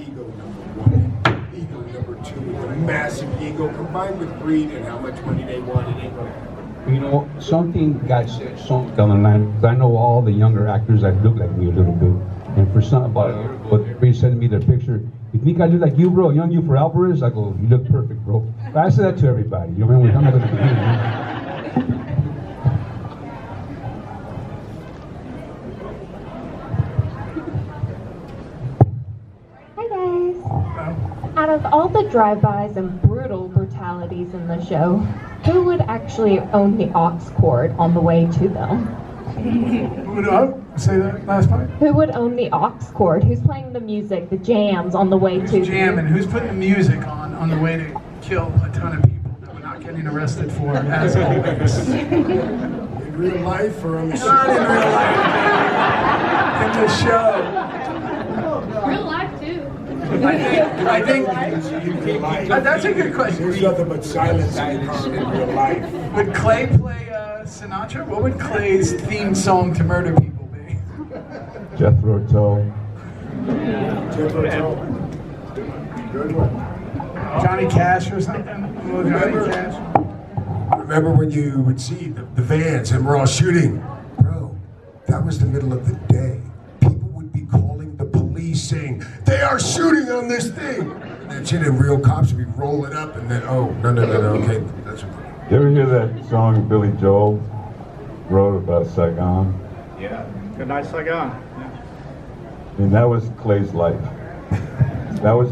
Speaker 13: ego number 1, ego number 2, with a massive ego combined with greed and how much money they want. It ain't gonna happen.
Speaker 11: Something got said down the line, because I know all the younger actors that look like me a little bit, and for some about a year ago, everybody sending me their picture. You think I look like you, bro? Young you for Alvarez? I go, you look perfect, bro. But I say that to everybody. I'm not gonna be here.
Speaker 19: Out of all the drive-bys and brutal brutalities in the show, who would actually own the aux cord on the way to them?
Speaker 6: Who would say that last part?
Speaker 19: Who would own the aux cord? Who's playing the music, the jams on the way to them?
Speaker 6: Jamming. Who's putting the music on the way to kill a ton of people that we're not getting arrested for, as always?
Speaker 13: In real life or on the show?
Speaker 6: Not in real life. In the show.
Speaker 7: Real life too.
Speaker 6: I think that's a good question.
Speaker 13: There's nothing but silence in real life.
Speaker 6: Would Clay play Sinatra? What would Clay's theme song to Murder People be?
Speaker 8: Jethro Tull.
Speaker 13: Good one.
Speaker 6: Johnny Cash or something?
Speaker 13: Remember when you would see the vans and we're all shooting? Bro, that was the middle of the day. People would be calling the police saying, they are shooting on this thing! And that shit, and real cops would be rolling up and then, oh, no, okay. That's what.
Speaker 8: You ever hear that song Billy Joel wrote about Saigon?
Speaker 20: Yeah. Good night, Saigon. Yeah.
Speaker 8: I mean, that was Clay's life. That was,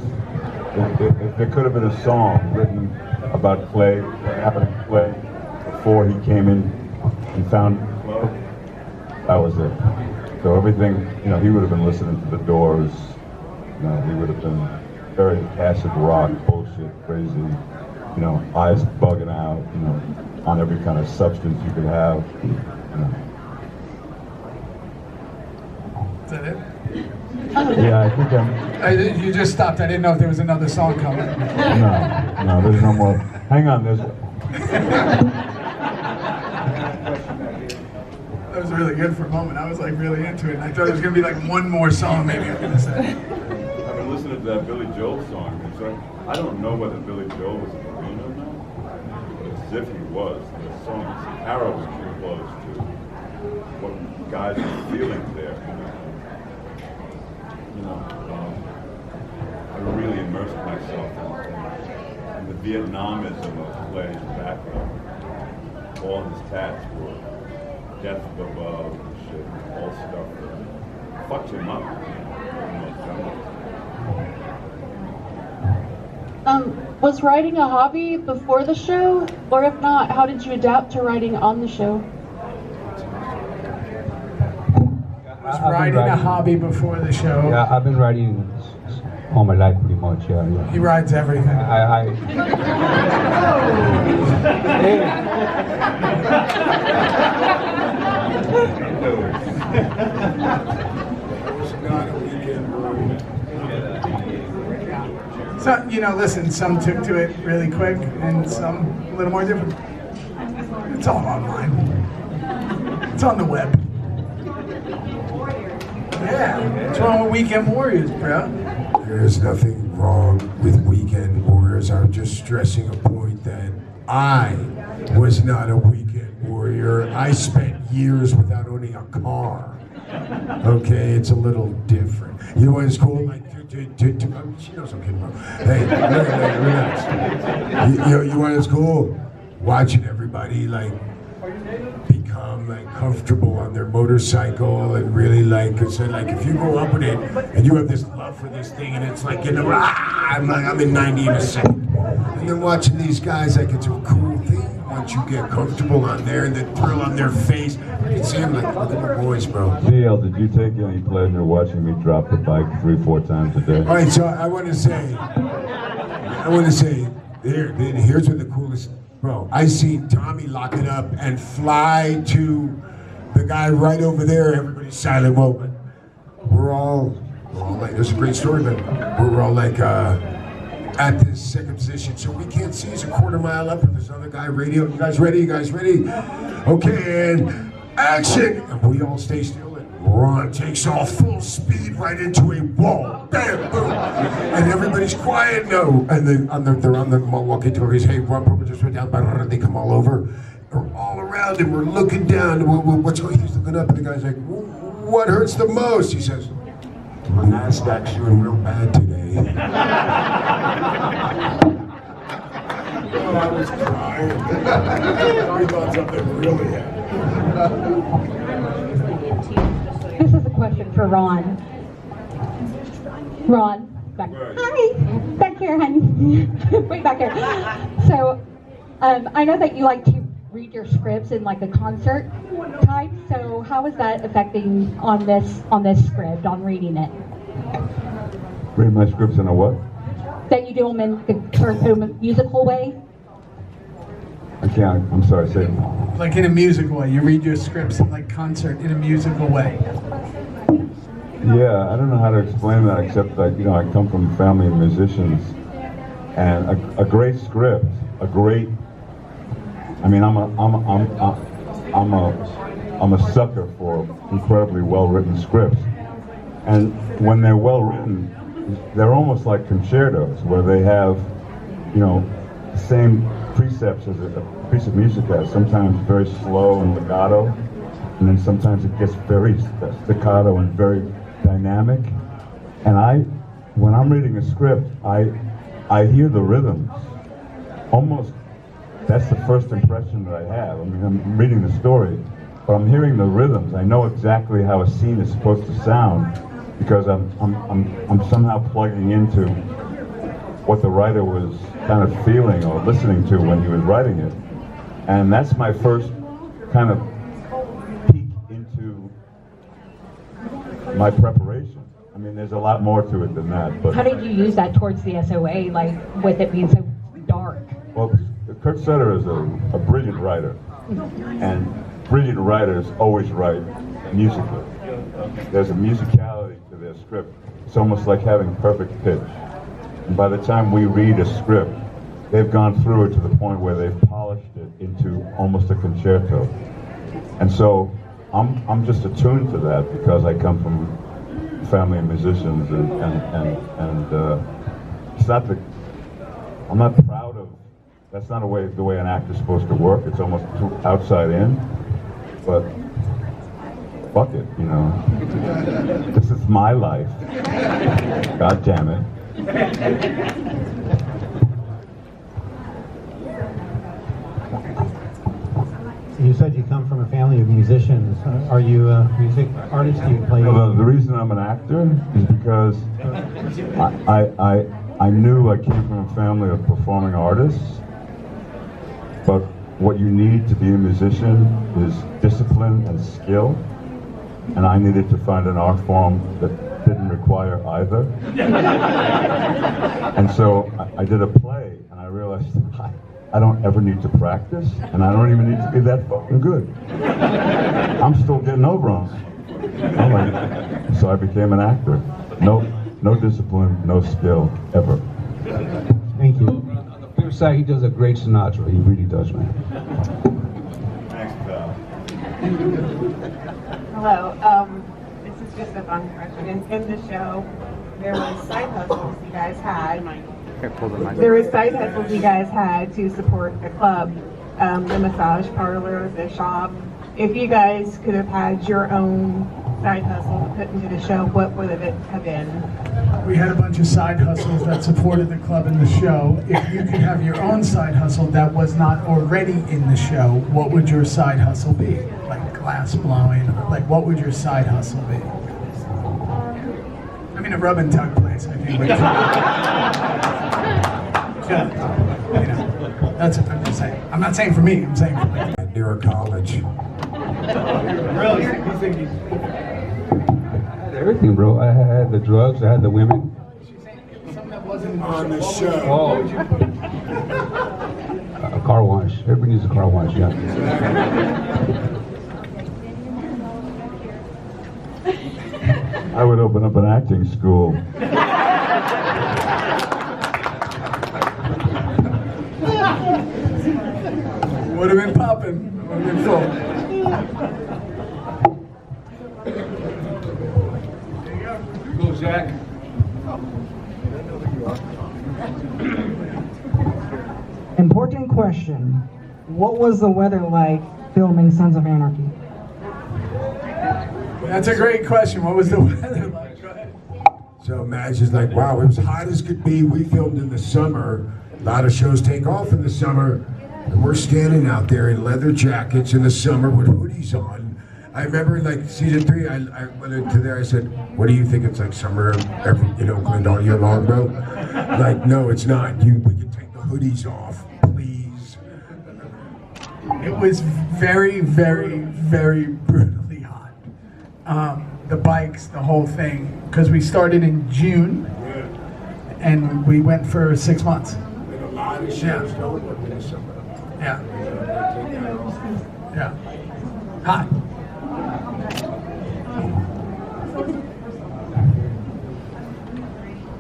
Speaker 8: if there could have been a song written about Clay, what happened to Clay before he came in and found the club, That was it. So everything, he would have been listening to the Doors. He would have been very acid rock, bullshit, crazy, eyes bugging out, on every kind of substance you could have.
Speaker 6: Is that it?
Speaker 8: Yeah, I think
Speaker 6: You just stopped. I didn't know if there was another song coming.
Speaker 8: No, there's no more. Hang on, there's.
Speaker 6: That was really good for a moment. I was like really into it. And I thought there was gonna be like one more song maybe I'm gonna say.
Speaker 8: I've been listening to that Billy Joel song. I don't know whether Billy Joel was in the arena or not, but it's as if he was. The song arrows too close to what guys are feeling there. I really immersed myself in the Vietnamism of Clay's background. All his tats were death above and shit, all stuff that fucked him up.
Speaker 7: Was writing a hobby before the show? Or if not, how did you adapt to writing on the show?
Speaker 6: Was writing a hobby before the show?
Speaker 11: Yeah, I've been writing all my life pretty much, yeah.
Speaker 6: He rides everything. So, listen, some took to it really quick and some a little more different. It's all online. It's on the web. Yeah, what's wrong with Weekend Warriors, bro?
Speaker 13: There's nothing wrong with Weekend Warriors. I'm just stressing a point that I was not a Weekend Warrior. I spent years without owning a car. Okay, it's a little different. You know what it's cool? Like, she knows I'm kidding about. Hey, relax. You know what it's cool? Watching everybody become comfortable on their motorcycle and really if you go up with it and you have this love for this thing and it's I'm in 90 in a second. And then watching these guys it's a cool thing once you get comfortable on there and the thrill on their face. I can see them look at my boys, bro.
Speaker 8: DL, did you take any pleasure watching me drop the bike 3-4 times a day?
Speaker 13: All right, so I want to say here's what the coolest. Bro, I seen Tommy lock it up and fly to the guy right over there. Everybody's silent. Well, we're all there's a great story, but we're all at this second position, so we can't see. He's a quarter mile up, and there's another guy radio. You guys ready? Okay, and action! And we all stay still. Ron takes off full speed right into a wall. Bam, boom. And everybody's quiet. No. And then they're on the walkie-talkies. Hey, Ron just went down. They come all over. We're all around him. We're looking down. What's going on? He's looking up, and the guy's like, what hurts the most? He says, my Nasdaq's doing real bad today. Oh, I was crying. I thought something really happened.
Speaker 21: This is a question for Ron. Ron, hi, back here, honey. Way back here. So, I know that you like to read your scripts in a concert type. So, how is that affecting on this script, on reading it?
Speaker 8: Read my scripts in a what?
Speaker 21: That you do them in a musical way.
Speaker 8: I can't. I'm sorry. Say it.
Speaker 6: Like in a musical way. You read your scripts in concert in a musical way.
Speaker 8: Yeah, I don't know how to explain that except that I come from a family of musicians, and a great script, I'm a sucker for incredibly well-written scripts, and when they're well-written, they're almost like concertos where they have, the same precepts as a piece of music has. Sometimes very slow and legato, and then sometimes it gets very staccato and very dynamic. And when I'm reading a script, I hear the rhythms. Almost, that's the first impression that I have. I mean, I'm reading the story, but I'm hearing the rhythms. I know exactly how a scene is supposed to sound because I'm somehow plugging into what the writer was kind of feeling or listening to when he was writing it. And that's my first kind of peek into my preparation. I mean, there's a lot more to it than that. But
Speaker 21: How did you use that towards the SOA, like with it being so dark?
Speaker 8: well, Kurt Sutter is a brilliant writer, and brilliant writers always write musically. There's a musicality to their script. It's almost like having perfect pitch. And by the time we read a script, they've gone through it to the point where they've polished it into almost a concerto. And so I'm just attuned to that because I come from a family of musicians, and it's not the, I'm not proud of, that's not the way an actor's supposed to work. It's almost too outside in, but fuck it, you know. This is my life. God damn it.
Speaker 5: You said you come from a family of musicians. Are you a music artist? Do you play?
Speaker 8: Well, the reason I'm an actor is because I knew I came from a family of performing artists, but what you need to be a musician is discipline and skill, and I needed to find an art form that didn't require either. And so I did a play, and I realized I don't ever need to practice, and I don't even need to be that fucking good. I'm still getting over on it. So I became an actor. No discipline, no skill, ever.
Speaker 11: Thank you. On the flip side, he does a great Sinatra. He really does, man.
Speaker 8: Thanks, pal.
Speaker 3: Hello. This is just a fun question. In the show, there was side hustles you guys had. There were side hustles you guys had to support the club, the massage parlor, the shop. If you guys could have had your own side hustle to put into the show, what would it have been?
Speaker 6: We had a bunch of side hustles that supported the club in the show. If you could have your own side hustle that was not already in the show, what would your side hustle be? Like glass blowing, like what would your side hustle be? I mean, a rub and tug place, I think. You know, that's what I'm just saying. I'm not saying for me, I'm saying for like
Speaker 13: near a college.
Speaker 6: Really? You think he's...
Speaker 11: I had everything, bro. I had the drugs, I had the women.
Speaker 6: Something that wasn't on the show.
Speaker 11: Oh. A car wash. Everybody needs a car wash, yeah.
Speaker 8: I would open up an acting school.
Speaker 6: Would have been popping. Would have been full. There you go. Cool, Jack.
Speaker 22: Important question. What was the weather like filming Sons of Anarchy?
Speaker 6: That's a great question. What was the weather like? Go ahead.
Speaker 13: So Madge is like, wow, it was hot as could be. We filmed in the summer. A lot of shows take off in the summer. And we're standing out there in leather jackets in the summer with hoodies on. I remember like season 3, I went into there, I said, what do you think it's like summer in Oakland all year long, bro? Like, no, it's not. We can take the hoodies off, please.
Speaker 6: It was very, very, very brutally hot. The bikes, the whole thing, because we started in June and we went for 6 months. Yeah. Yeah. Hot.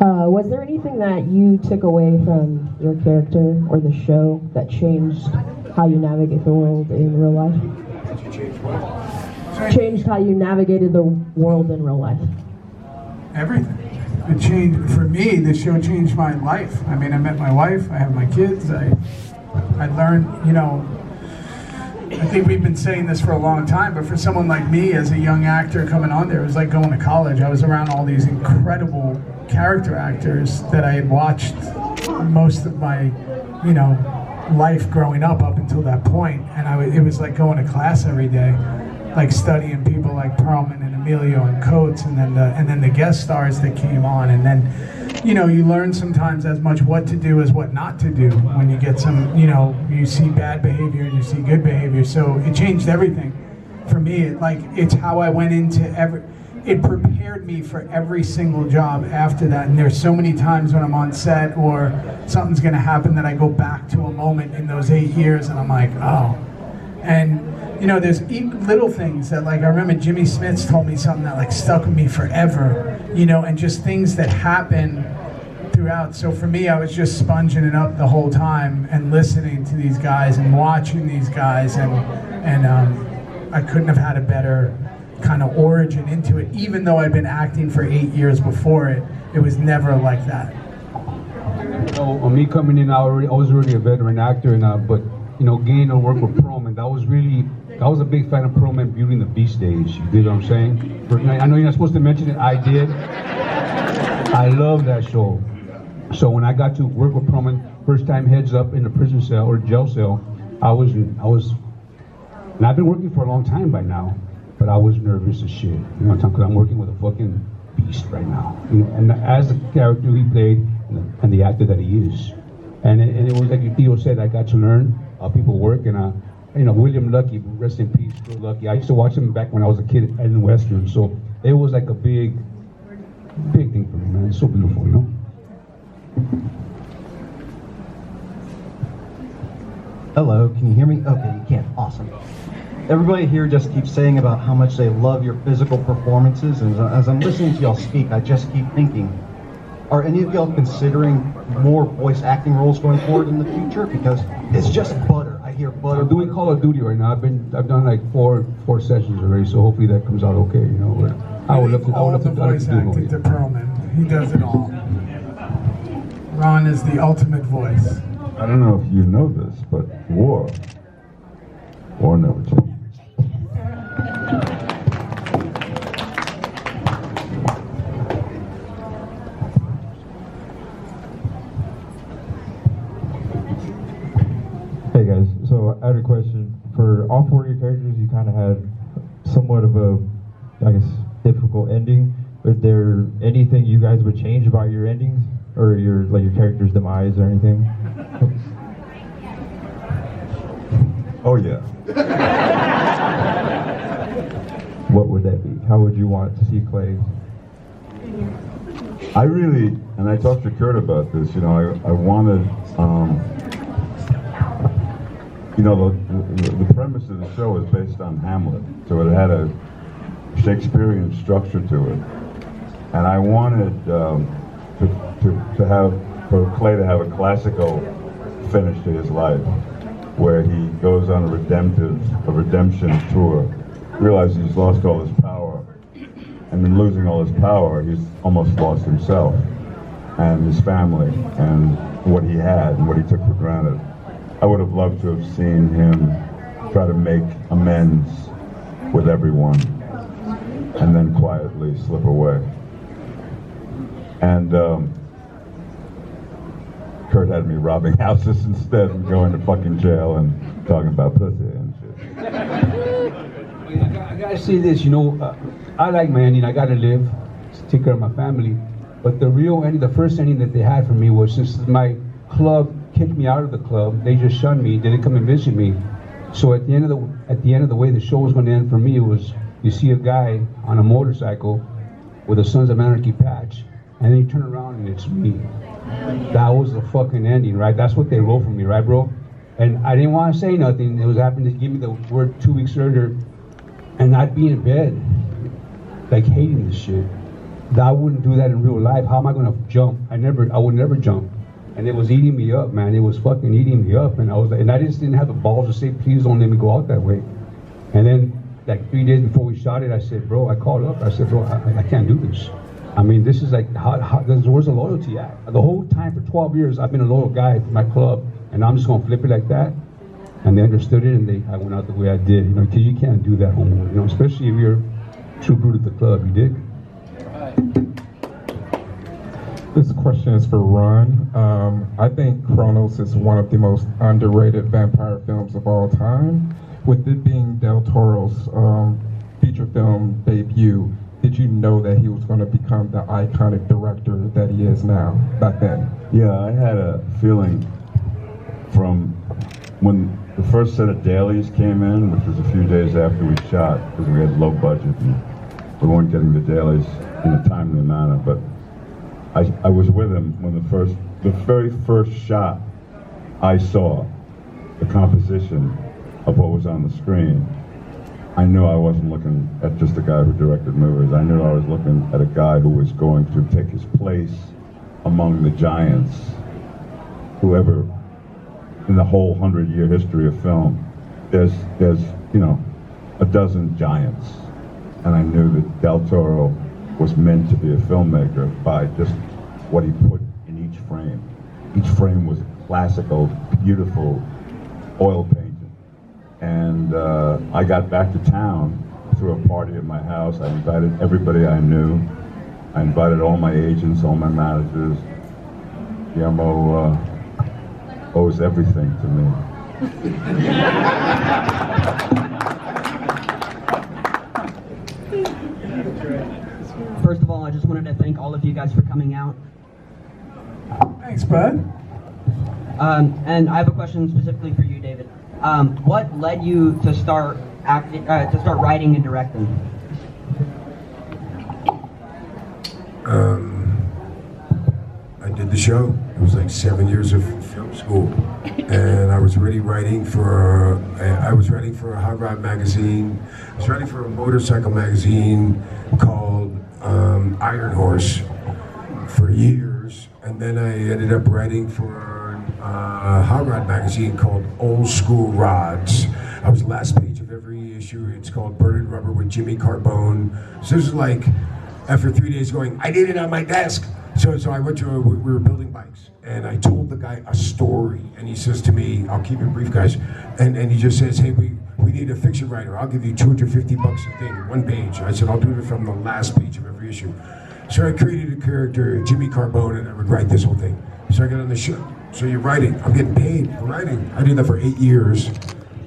Speaker 23: Was there anything that you took away from your character or the show that changed how you navigate the world in real life? Changed how you navigated the world in real life?
Speaker 6: Everything. It changed, for me, the show changed my life. I mean, I met my wife, I have my kids, I learned, you know, I think we've been saying this for a long time, but for someone like me as a young actor coming on there, it was like going to college. I was around all these incredible character actors that I had watched most of my, you know, life growing up until that point, and it was like going to class every day, like studying people like Perlman and Emilio and Coates, and then the guest stars that came on, and then, you know, you learn sometimes as much what to do as what not to do when you get some, you know, you see bad behavior and you see good behavior. So it changed everything for me. It's how I went into it prepared me for every single job after that. And there's so many times when I'm on set or something's gonna happen that I go back to a moment in those 8 years and I'm like, oh. And you know, there's little things that, like, I remember Jimmy Smits told me something that like stuck with me forever, you know, and just things that happen throughout. So for me, I was just sponging it up the whole time and listening to these guys and watching these guys, and I couldn't have had a better kind of origin into it. Even though I'd been acting for 8 years before it, it was never like that.
Speaker 11: You know, me coming in, I was already a veteran actor, and but you know, getting to work with Perlman, I was a big fan of Perlman Beauty and the Beast days. You get what I'm saying? I know you're not supposed to mention it. I did. I love that show. So when I got to work with Perlman, first time heads up in the prison cell or jail cell, I was, and I've been working for a long time by now, but I was nervous as shit. You know, because I'm working with a fucking beast right now. You know, and as the character he played and the actor that he is, and it was like Theo said, I got to learn how people work, and you know, William Lucky, rest in peace, Joe Lucky. I used to watch him back when I was a kid in Western, so it was like a big thing for me, man. It's so beautiful, you know.
Speaker 1: Hello, can you hear me? Okay, you can. Awesome. Everybody here just keeps saying about how much they love your physical performances, and as I'm listening to y'all speak, I just keep thinking, are any of y'all considering more voice acting roles going forward in the future? Because it's just butter. I hear butter.
Speaker 11: I'm doing Call of Duty right now. I've done like four sessions already, so hopefully that comes out okay, you know. But I would love to do
Speaker 6: voice acting to Perlman. He does it all. Ron is the ultimate voice.
Speaker 8: I don't know if you know this, but war never changes.
Speaker 18: Hey guys, so I had a question. For all four of your characters, you kind of had somewhat of a, I guess, difficult ending. Is there anything you guys would change about your endings? Or your character's demise or anything?
Speaker 8: Oh yeah.
Speaker 18: What would that be? How would you want to see Clay?
Speaker 8: I really, and I talked to Kurt about this, you know, I wanted, you know, the premise of the show is based on Hamlet, so it had a Shakespearean structure to it. And I wanted for Clay to have a classical finish to his life, where he goes on a redemption tour, realizes he's lost all his power, and in losing all his power, he's almost lost himself and his family and what he had and what he took for granted. I would have loved to have seen him try to make amends with everyone and then quietly slip away. And Kurt had me robbing houses instead and going to fucking jail and talking about pussy and shit.
Speaker 11: I gotta say this, you know, I like my ending. I gotta live to take care of my family. But the real ending, the first ending that they had for me was since my club kicked me out of the club, they just shunned me. They didn't come and visit me. So at the end of the way the show was going to end for me was, you see a guy on a motorcycle with a Sons of Anarchy patch, and then you turn around and it's me. That was the fucking ending, right? That's what they wrote for me, right, bro? And I didn't want to say nothing. It was happening to give me the word 2 weeks earlier, and I'd be in bed, like hating this shit. I wouldn't do that in real life. How am I gonna jump? I would never jump. And it was eating me up, man. It was fucking eating me up. And I was like, and I just didn't have the balls to say, please don't let me go out that way. And then, like 3 days before we shot it, I said, bro, I called up. I said, bro, I can't do this. I mean, this is like, where's the loyalty at? The whole time for 12 years, I've been a loyal guy for my club, and I'm just gonna flip it like that. And they understood it, and I went out the way I did, you know, because you can't do that homework, you know, especially if you're true brute at the club, you dig?
Speaker 15: This question is for Ron. I think Kronos is one of the most underrated vampire films of all time. With it being Del Toro's feature film debut, did you know that he was going to become the iconic director that he is now, back then?
Speaker 8: Yeah, I had a feeling from when the first set of dailies came in, which was a few days after we shot, because we had low budget. And we weren't getting the dailies in a timely manner, but I was with him when the very first shot I saw, the composition of what was on the screen. I knew I wasn't looking at just a guy who directed movies. I knew I was looking at a guy who was going to take his place among the giants, whoever, in the whole 100-year history of film, there's a dozen giants. And I knew that Del Toro was meant to be a filmmaker by just what he put in each frame. Each frame was a classical, beautiful oil painting. And I got back to town, threw a party at my house. I invited everybody I knew. I invited all my agents, all my managers. Guillermo owes everything to me.
Speaker 9: First of all, I just wanted to thank all of you guys for coming out.
Speaker 6: Thanks, bud.
Speaker 9: And I have a question specifically for you, David. What led you to start writing and directing?
Speaker 13: I did the show. It was like 7 years of film school, and I was already writing for a hot rod magazine. I was writing for a motorcycle magazine called Iron Horse for years, and then I ended up writing for a hot rod magazine called Old School Rods. I was the last page of every issue. It's called Burning Rubber with Jimmy Carbone. So this is like, after 3 days going, I need it on my desk. So I went to, we were building bikes, and I told the guy a story, and he says to me, I'll keep it brief, guys, and he just says, hey, we need a fiction writer. I'll give you $250 a thing, 1 page. I said, I'll do it from the last page of every issue. So I created a character, Jimmy Carbone, and I would write this whole thing. So I got on the show. So you're writing. I'm getting paid for writing. I did that for 8 years,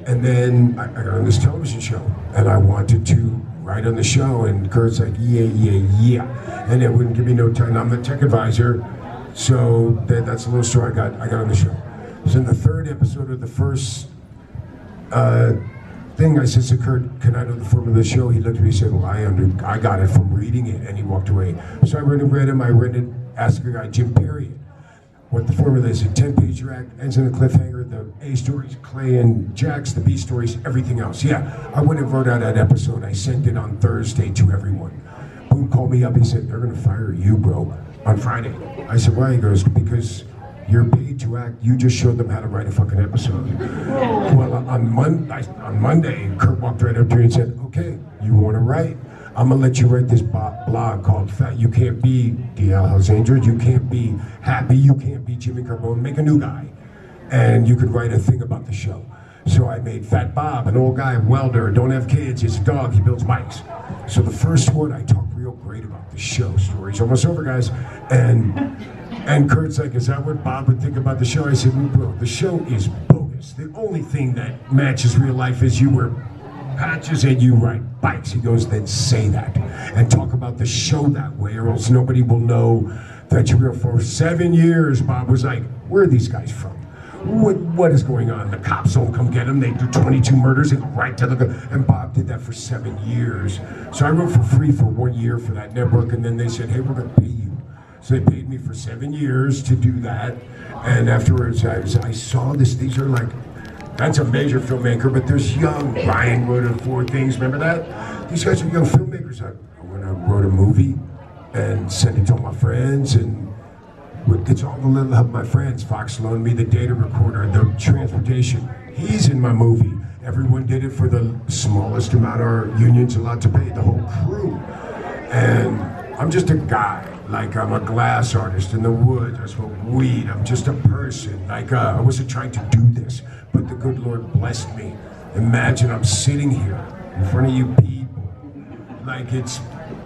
Speaker 13: and then I got on this television show, and I wanted to write on the show, and Kurt's like, yeah. And it wouldn't give me no time. I'm the tech advisor, so that's a little story I got on the show. So in the 3rd episode of the first thing, I said to Kurt, can I know the form of the show? He looked at me and said, well, I got it from reading it, and he walked away. So I read him, asked the guy, Jim Perry, what the formula is. A 10-page act, ends in a cliffhanger, the A stories, Clay and Jax, the B stories, everything else. Yeah, I went and wrote out that episode. I sent it on Thursday to everyone. Boom called me up, he said, they're gonna fire you, bro, on Friday. I said, why? He goes, because you're paid to act, you just showed them how to write a fucking episode. Well, on Monday, Kurt walked right up to me and said, okay, you wanna write? I'm gonna let you write this blog called Fat. You can't be D.L. Alexander, you can't be Happy, you can't be Jimmy Carbone, make a new guy. And you could write a thing about the show. So I made Fat Bob, an old guy, welder, don't have kids, he's a dog, he builds bikes. So the first one, I talked real great about the show. Story's almost over, guys. And Kurt's like, is that what Bob would think about the show? I said, bro, the show is bogus. The only thing that matches real life is you wear patches and you ride bikes. He goes, then say that. And talk about the show that way, or else nobody will know that you're real. For 7 years, Bob was like, where are these guys from? What is going on? The cops don't come get them. They do 22 murders and go right to the... And Bob did that for 7 years. So I wrote for free for 1 year for that network, and then they said, hey, we're going to pay you. So they paid me for 7 years to do that. And afterwards, I saw this. These are like... That's a major filmmaker, but there's young. Ryan wrote 4 things. Remember that? These guys are young filmmakers. When I wrote a movie and sent it to all my friends, and it's all the little help my friends. Fox loaned me the data recorder, the transportation. He's in my movie. Everyone did it for the smallest amount our union's allowed to pay, the whole crew. And I'm just a guy. Like, I'm a glass artist in the woods. I smoke weed. I'm just a person. Like, I wasn't trying to do this, but the good Lord blessed me. Imagine I'm sitting here in front of you people. Like, it's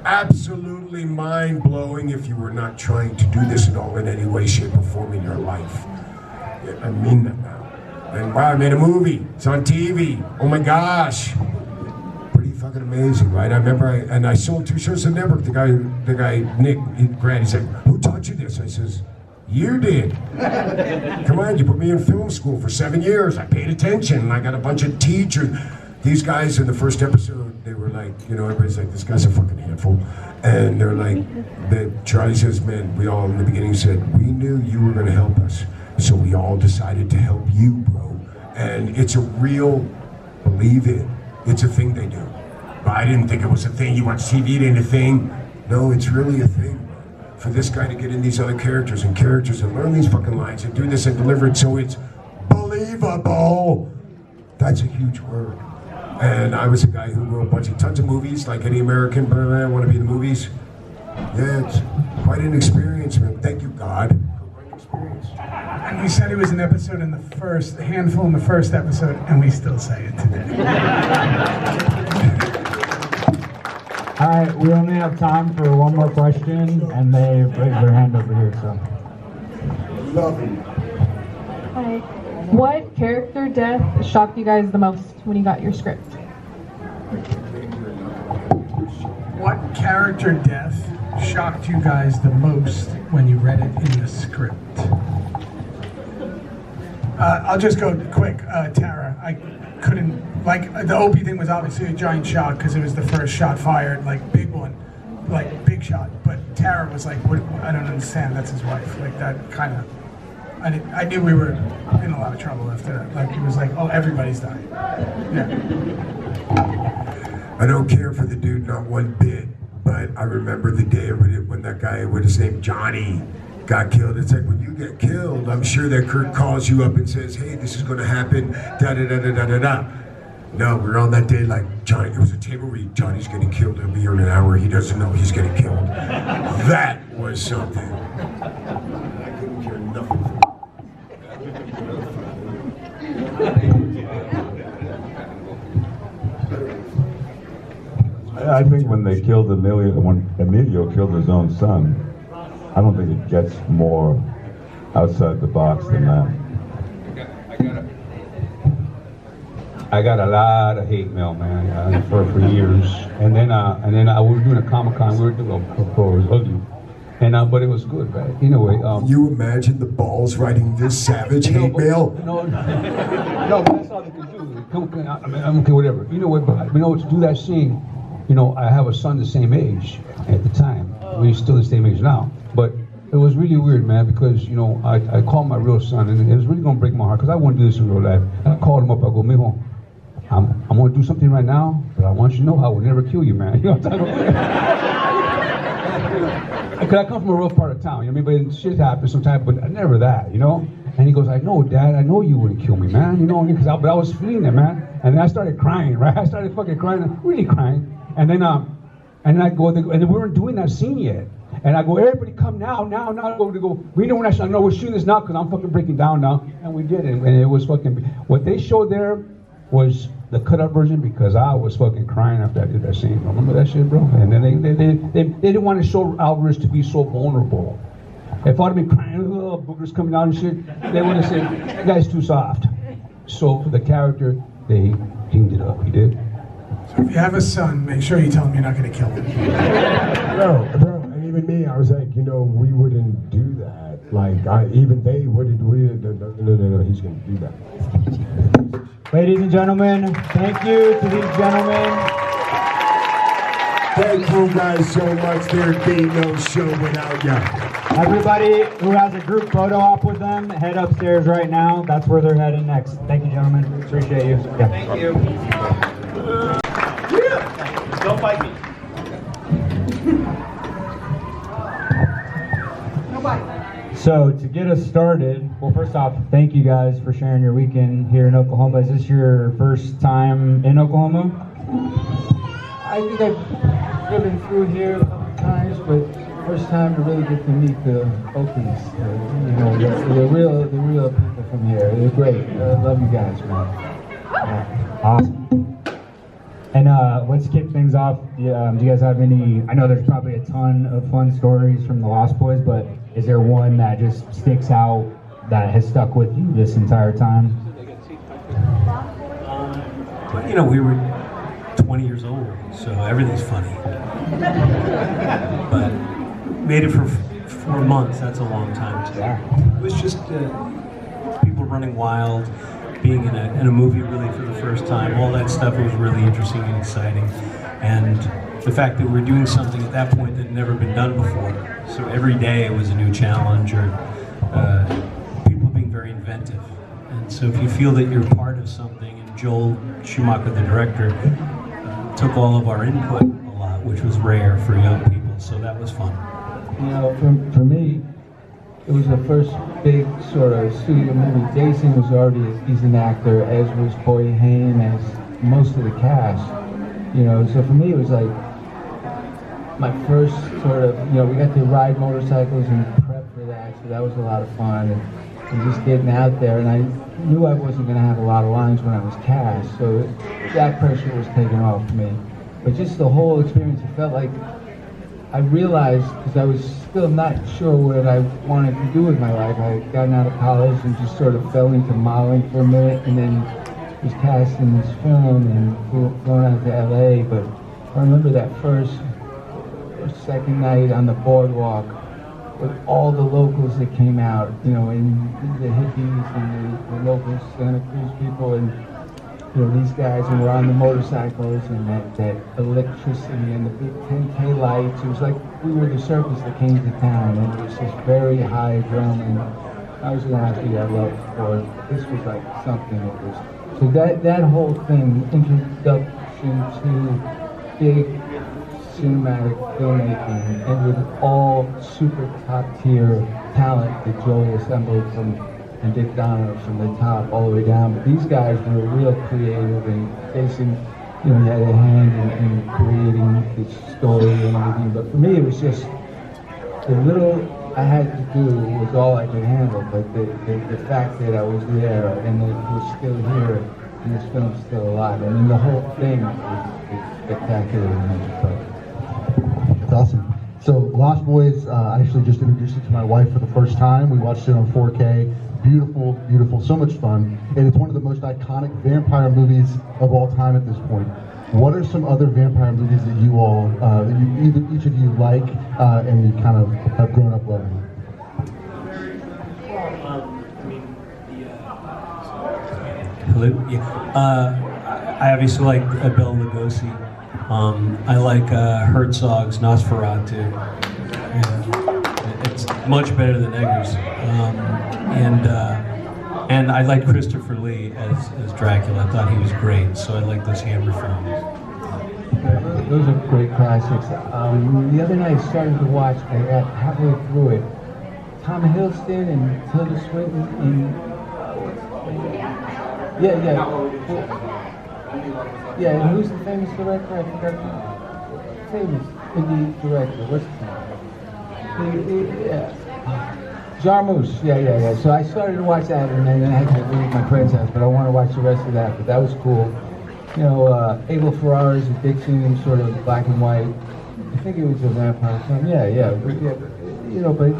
Speaker 13: absolutely mind-blowing if you were not trying to do this at all in any way, shape, or form in your life. I mean that now. And wow, I made a movie. It's on TV. Oh my gosh. Pretty fucking amazing, right? I remember I sold 2 shows to the network. The guy, Nick Grant, he said, who taught you this? I says, you did. Come on, you put me in film school for 7 years. I paid attention, and I got a bunch of teachers. These guys in the first episode, they were like, you know, everybody's like, this guy's a fucking handful. And they're like, Charlie says, man, we all in the beginning said, we knew you were gonna help us. So we all decided to help you, bro. And it's a real, believe it, it's a thing they do. But I didn't think it was a thing. You watch TV, it ain't a thing. No, it's really a thing. For this guy to get in these other characters and learn these fucking lines and do this and deliver it so it's believable. That's a huge word. And I was a guy who wrote tons of movies, like any American, but I want to be in the movies. Yeah, it's quite an experience, man. Thank you, God.
Speaker 6: And we said it was an episode in the first, a handful in the first episode, and we still say it today.
Speaker 2: All right, we only have time for one more question, and they raised their hand over here, so.
Speaker 13: Love you.
Speaker 17: Hi. What character death shocked you guys the most when you got your script?
Speaker 6: What character death shocked you guys the most when you read it in the script? I'll just go quick. Tara, I couldn't, like, the Opie thing was obviously a giant shock because it was the first shot fired, like, big one, like, big shot. But Tara was like, what, I don't understand, that's his wife. Like, that kind of, I knew we were in a lot of trouble after that. Like, it was like, oh, everybody's dying. Yeah.
Speaker 13: I don't care for the dude, not one bit, but I remember the day when that guy, what his name, Johnny, got killed. It's like, when you get killed, I'm sure that Kurt calls you up and says, hey, this is going to happen, da-da-da-da-da-da-da. No, we're on that day like, Johnny, it was a table read, Johnny's getting killed, he'll be here in an hour, he doesn't know he's getting killed. That was something. I couldn't care nothing for.
Speaker 8: I think when they killed when Emilio killed his own son, I don't think it gets more outside the box than that.
Speaker 11: I got a lot of hate mail, man, for years. And then we were doing a Comic-Con, we were doing it was ugly. And but it was good, right? Anyway,
Speaker 13: you imagine the balls writing this savage hate mail?
Speaker 11: No, but that's all they could do. I'm okay, whatever. You know what? But you know, to do that scene, you know, I have a son the same age at the time. We're still the same age now. But it was really weird, man, because, you know, I called my real son, and it was really gonna break my heart, because I wouldn't do this in real life. And I called him up, I go, mijo, I'm gonna do something right now, but I want you to know I will never kill you, man. You know what I'm talking about? Because I come from a rough part of town, you know what I mean? But shit happens sometimes, but never that, you know? And he goes, I know, Dad, I know you wouldn't kill me, man, you know? But I was feeling it, man. And then I started crying, right? I started fucking crying, really crying. And then I go, and we weren't doing that scene yet. And I go, everybody come now. We know when I know we're shooting this now because I'm fucking breaking down now. And we did it. And it was fucking, what they showed there was the cut up version, because I was fucking crying after I did that scene. Remember that shit, bro? And then they didn't want to show Alvarez to be so vulnerable. If I'd have been crying, oh, boogers coming out and shit, they would have said, that guy's too soft. So for the character, they cleaned it up. He did.
Speaker 6: So if you have a son, make sure you tell him you're not going to kill him.
Speaker 13: Bro, and even me, I was like, you know, we wouldn't do that. Like, even they wouldn't, no, he's going to do that.
Speaker 2: Ladies and gentlemen, thank you to these gentlemen.
Speaker 13: Thank you guys so much. There'd be no show without you.
Speaker 2: Everybody who has a group photo op with them, head upstairs right now. That's where they're heading next. Thank you, gentlemen. Appreciate you. Yeah.
Speaker 12: Thank you. Don't fight me.
Speaker 2: So to get us started, well, first off, thank you guys for sharing your weekend here in Oklahoma. Is this your first time in Oklahoma?
Speaker 16: I think I've driven through here a couple times, but first time to really get to meet the Okies. The real people from here. They're great. I love you guys, man.
Speaker 2: Yeah. Awesome. And let's kick things off. Do you guys have any, I know there's probably a ton of fun stories from the Lost Boys, but is there one that just sticks out that has stuck with you this entire time?
Speaker 24: Well, you know, we were 20 years old, so everything's funny. But made it for 4 months, that's a long time too. It was just people running wild, being in a movie really for the first time. All that stuff was really interesting and exciting. And the fact that we're doing something at that point that had never been done before. So every day it was a new challenge, or people being very inventive. And so if you feel that you're part of something, and Joel Schumacher, the director, took all of our input a lot, which was rare for young people. So that was fun.
Speaker 16: You know, for me, it was the first big sort of studio movie. Jason was already, he's an actor, as was Corey Haim, as most of the cast. You know, so for me it was like my first sort of, you know, we got to ride motorcycles and prep for that, so that was a lot of fun. And just getting out there, and I knew I wasn't going to have a lot of lines when I was cast, so that pressure was taken off me. But just the whole experience, it felt like I realized, because I was still not sure what I wanted to do with my life. I had gotten out of college and just sort of fell into modeling for a minute, and then was cast in this film and going out to LA. But I remember that first or second night on the boardwalk with all the locals that came out, you know, and the hippies and the local Santa Cruz people, and you know, these guys, and we're on the motorcycles, and that electricity and the big 10K lights. It was like we were the circus that came to town, and it was just very high adrenaline. I was going to ask you that love for this was like something that was, so that whole thing, introduction to big cinematic filmmaking, and with all super top tier talent that Joel assembled from, and Dick Donner from the top all the way down. But these guys were real creative, and Jason, you know, he had a hand in creating the story and everything. But for me, it was just the little I had to do was all I could handle. But the fact that I was there and that we're still here and this film's still alive, I mean, the whole thing is spectacular to me.
Speaker 1: That's awesome. So Lost Boys, I actually just introduced it to my wife for the first time. We watched it on 4K. Beautiful, beautiful, so much fun. And it's one of the most iconic vampire movies of all time at this point. What are some other vampire movies that you all, each of you like, and you kind of have grown up loving?
Speaker 24: Hello? Yeah. I obviously like Bela Lugosi. I like Herzog's Nosferatu. It's much better than Eggers. And I liked Christopher Lee as Dracula. I thought he was great, so I like those Hammer films.
Speaker 16: Those are great classics. The other night I started to watch, I got halfway through it, Tom Hiddleston and Tilda Swinton in... Yeah, and who's the famous director? I forgot the famous indie director. What's his name? Jarmusch. Yeah. So I started to watch that, and then I had to leave my friend's house, but I want to watch the rest of that. But that was cool. You know, Abel Ferrara's Addiction, sort of black and white. I think it was a vampire film. Yeah. You know, but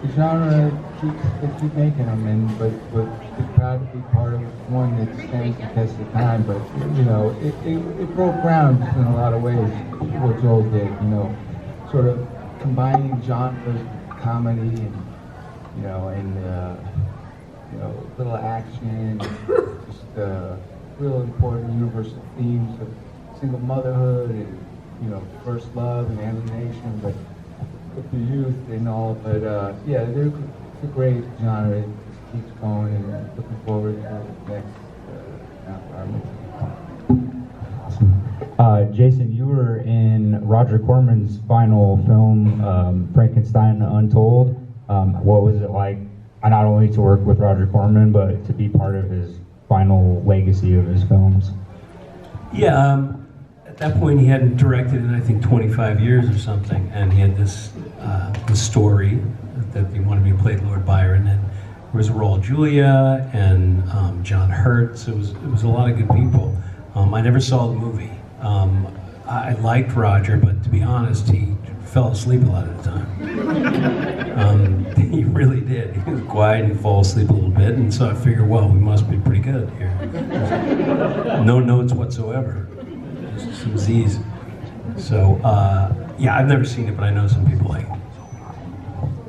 Speaker 16: the genre they keep making them, and but we're proud to be part of one that stands the test of time. But you know, it broke ground in a lot of ways. What Joel did, you know, sort of combining genres, comedy, and you know, little action, just real important universal themes of single motherhood and first love and alienation, but with the youth and all. But it's a great genre. It just keeps going, and looking forward to the next
Speaker 2: Jason, you were in Roger Corman's final film, Frankenstein Untold. What was it like, not only to work with Roger Corman, but to be part of his final legacy of his films?
Speaker 24: Yeah, at that point he hadn't directed in I think 25 years or something, and he had this story that he wanted me to play Lord Byron, and there was Raul Julia and John Hurt. So it was a lot of good people. I never saw the movie. I liked Roger, but to be honest, he fell asleep a lot of the time. He really did. He was quiet and fall asleep a little bit, and so I figured, well, we must be pretty good here. No notes whatsoever, just some Z's. So, yeah, I've never seen it, but I know some people like it.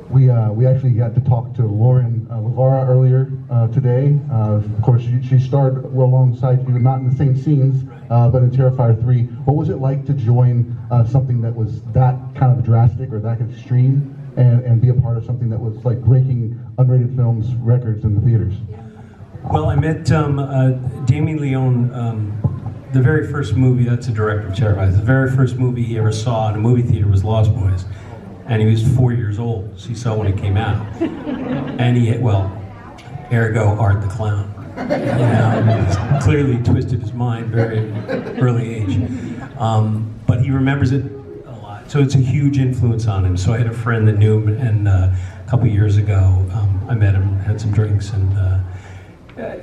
Speaker 4: We actually got to talk to Lauren Lavara earlier today. Of course, she starred alongside you, not in the same scenes, but in Terrifier 3. What was it like to join something that was that kind of drastic or that extreme, and be a part of something that was like breaking unrated films records in the theaters?
Speaker 24: Well, I met Damien Leone. The very first movie, that's the director of Terrifier, the very first movie he ever saw in a movie theater was Lost Boys. And he was 4 years old, so he saw when it came out. And he, ergo Art the Clown. Clearly twisted his mind very early age. But he remembers it a lot. So it's a huge influence on him. So I had a friend that knew him, and a couple years ago, I met him, had some drinks, and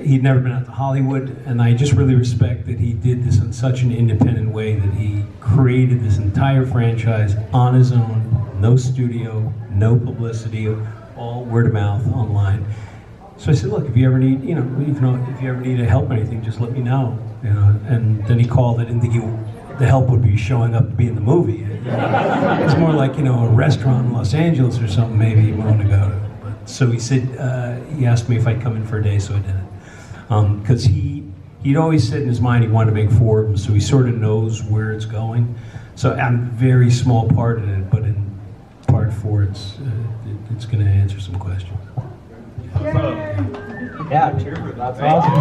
Speaker 24: he'd never been out to Hollywood, and I just really respect that he did this in such an independent way, that he created this entire franchise on his own, no studio, no publicity, all word of mouth online. So I said, look, if you ever need, if you ever need help or anything, just let me know. And then he called. I didn't think the help would be showing up to be in the movie. It's more like, a restaurant in Los Angeles or something maybe you want to go to. So he said, he asked me if I'd come in for a day, so I did it. Because he'd always said in his mind he wanted to make 4 of them, so he sort of knows where it's going. So I'm a very small part in it, but in part 4, it's going to answer some questions.
Speaker 2: Yeah, that's awesome.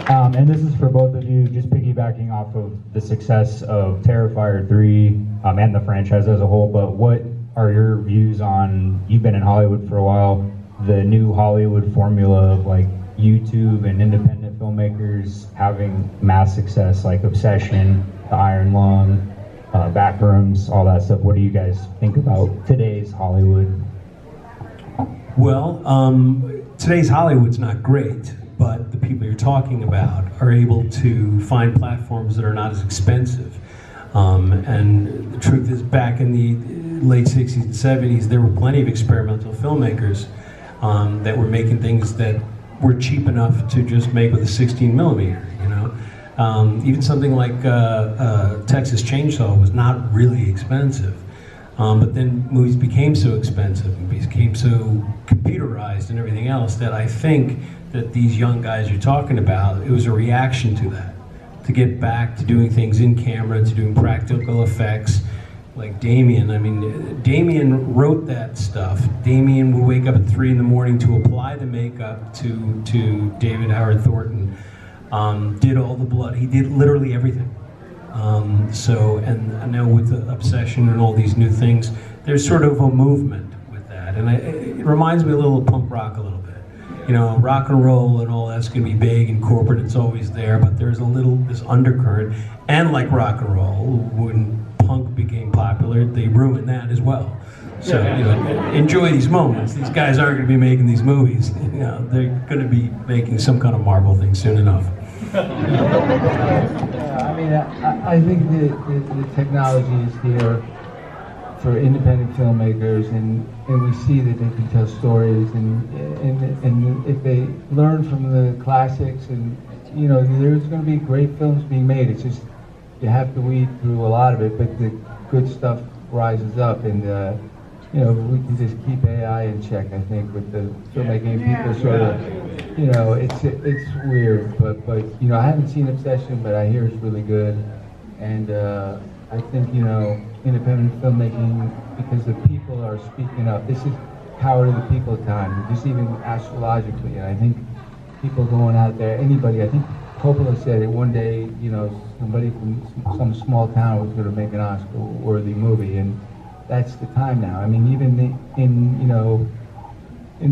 Speaker 2: Yeah. And this is for both of you, just piggybacking off of the success of Terrifier 3 and the franchise as a whole, but what are your views on, you've been in Hollywood for a while, the new Hollywood formula of like YouTube and independent filmmakers having mass success, like Obsession, The Iron Lung, Backrooms, all that stuff? What do you guys think about today's Hollywood?
Speaker 24: Well, today's Hollywood's not great, but the people you're talking about are able to find platforms that are not as expensive. And the truth is, back in the late 60s and 70s, there were plenty of experimental filmmakers that were making things that were cheap enough to just make with a 16 millimeter, even something like Texas Chainsaw was not really expensive. But then movies became so expensive and became so computerized and everything else that I think that these young guys you're talking about, it was a reaction to that, to get back to doing things in camera, to doing practical effects. Like Damien, Damien wrote that stuff. Damien would wake up at 3 in the morning to apply the makeup to David Howard Thornton. Did all the blood. He did literally everything. And I know with the Obsession and all these new things, there's sort of a movement with that. And it reminds me a little of punk rock a little bit. Rock and roll and all that's going to be big and corporate, it's always there, but there's this undercurrent. And like rock and roll, when punk became popular, they ruined that as well. So, enjoy these moments. These guys aren't going to be making these movies. They're going to be making some kind of Marvel thing soon enough.
Speaker 16: I think the technology is here for independent filmmakers, and we see that they can tell stories, and if they learn from the classics, and there's going to be great films being made. It's just you have to weed through a lot of it, but the good stuff rises up, and we can just keep AI in check. I think with the filmmaking, people sort of, it's weird, but I haven't seen Obsession, but I hear it's really good, and I think independent filmmaking, because the people are speaking up. This is power to the people time, just even astrologically, and I think people going out there, anybody. I think Coppola said it one day. Somebody from some small town was going to make an Oscar-worthy movie, and that's the time now. I mean, even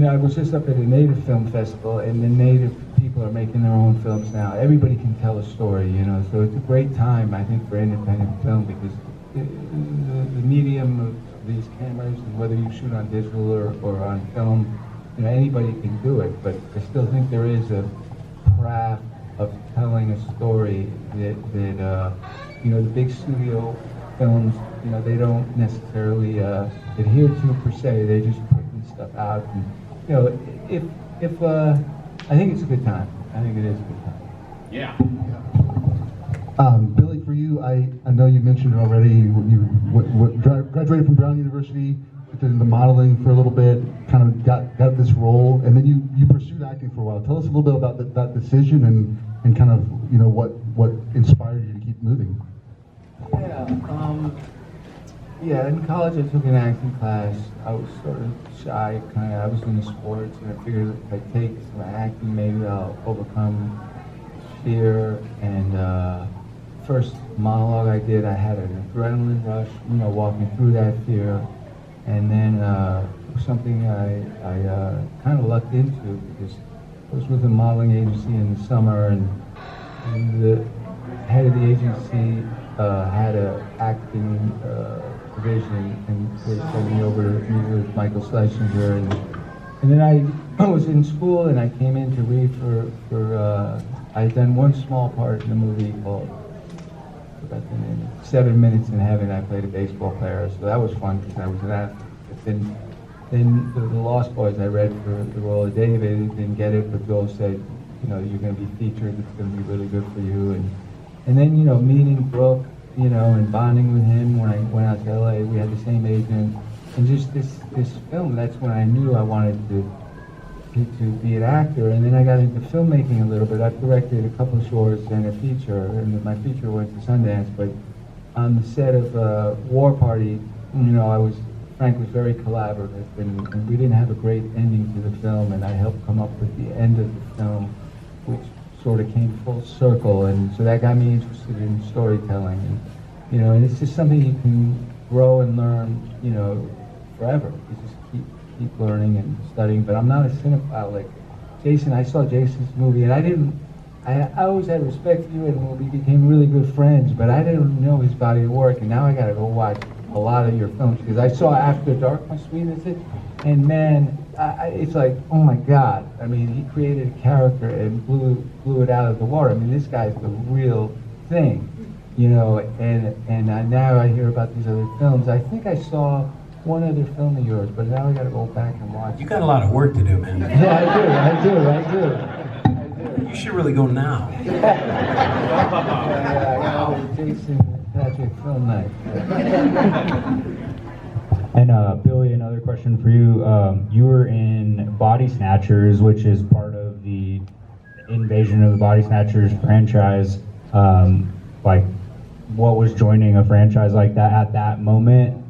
Speaker 16: I was just up at a Native Film Festival, and the Native people are making their own films now. Everybody can tell a story, so it's a great time, I think, for independent film, because the medium of these cameras, and whether you shoot on digital or on film, anybody can do it, but I still think there is a craft of telling a story that the big studio films, they don't necessarily adhere to per se. They just putting stuff out, and if I think it's a good time. I think it is a good time.
Speaker 12: Yeah.
Speaker 4: Billy, for you, I know you mentioned it already. You graduated from Brown University, did into modeling for a little bit, kind of got this role, and then you pursued acting for a while. Tell us a little bit about that decision and kind of what inspired you to keep moving.
Speaker 16: Yeah, in college I took an acting class. I was sort of shy, I was into sports, and I figured if I take some acting, maybe I'll overcome fear. And first monologue I did, I had an adrenaline rush, walking through that fear. And then something I kind of lucked into, because I was with a modeling agency in the summer, and the head of the agency had an acting division, and they sent me over to meet with Michael Schlesinger. And then I was in school, and I came in to read for I had done one small part in a movie called, I forgot the name, 7 Minutes in Heaven. I played a baseball player, so that was fun because I was an athlete. Then the Lost Boys I read for the role of David, didn't get it, but Joel said, you're going to be featured, it's going to be really good for you. And then, meeting Brooke, and bonding with him when I went out to LA, we had the same agent. And just this film, that's when I knew I wanted to be an actor. And then I got into filmmaking a little bit. I've directed a couple of shorts and a feature, and my feature went to Sundance. But on the set of War Party, I was frankly very collaborative, and we didn't have a great ending to the film, and I helped come up with the end of the film, which sort of came full circle, and so that got me interested in storytelling. And it's just something you can grow and learn, forever. You just keep learning and studying. But I'm not a cinephile like Jason. I saw Jason's movie, and I always had respect for you, and we became really good friends, but I didn't know his body of work, and now I gotta go watch a lot of your films, because I saw After Dark, My Sweet Is, and man, it's like, oh my God. I mean, he created a character and blew it out of the water. I mean, this guy's the real thing, and now I hear about these other films. I think I saw one other film of yours, but now I gotta go back and watch.
Speaker 24: You got a lot of work to do, man.
Speaker 16: Yeah, I do.
Speaker 24: You should really go now.
Speaker 16: Jason Patrick film night.
Speaker 2: And Billy, another question for you. You were in Body Snatchers, which is part of the Invasion of the Body Snatchers franchise. What was joining a franchise like that at that moment?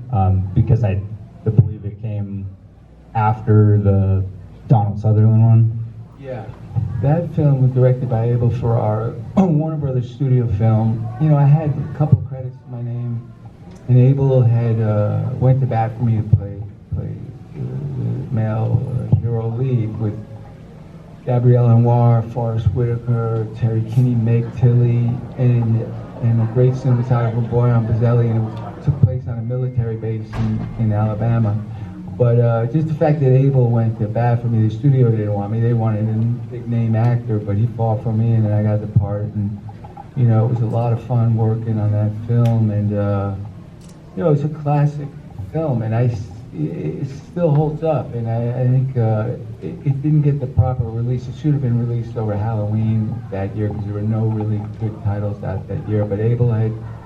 Speaker 2: Because I believe it came after the Donald Sutherland one.
Speaker 16: Yeah. That film was directed by Abel Ferrara, Warner Brothers studio film. I had a couple of credits to my name, and Abel had went to bat for me to play the male hero lead with Gabrielle Anwar, Forrest Whitaker, Terry Kinney, Meg Tilly, and a great cinematographer, Boyan Bazzelli, and it took place on a military base in Alabama. But just the fact that Abel went to bat for me, the studio didn't want me. They wanted a big name actor, but he fought for me, and then I got the part. And it was a lot of fun working on that film. And it's a classic film, and it still holds up. And I think it didn't get the proper release. It should have been released over Halloween that year because there were no really good titles out that year. But Abel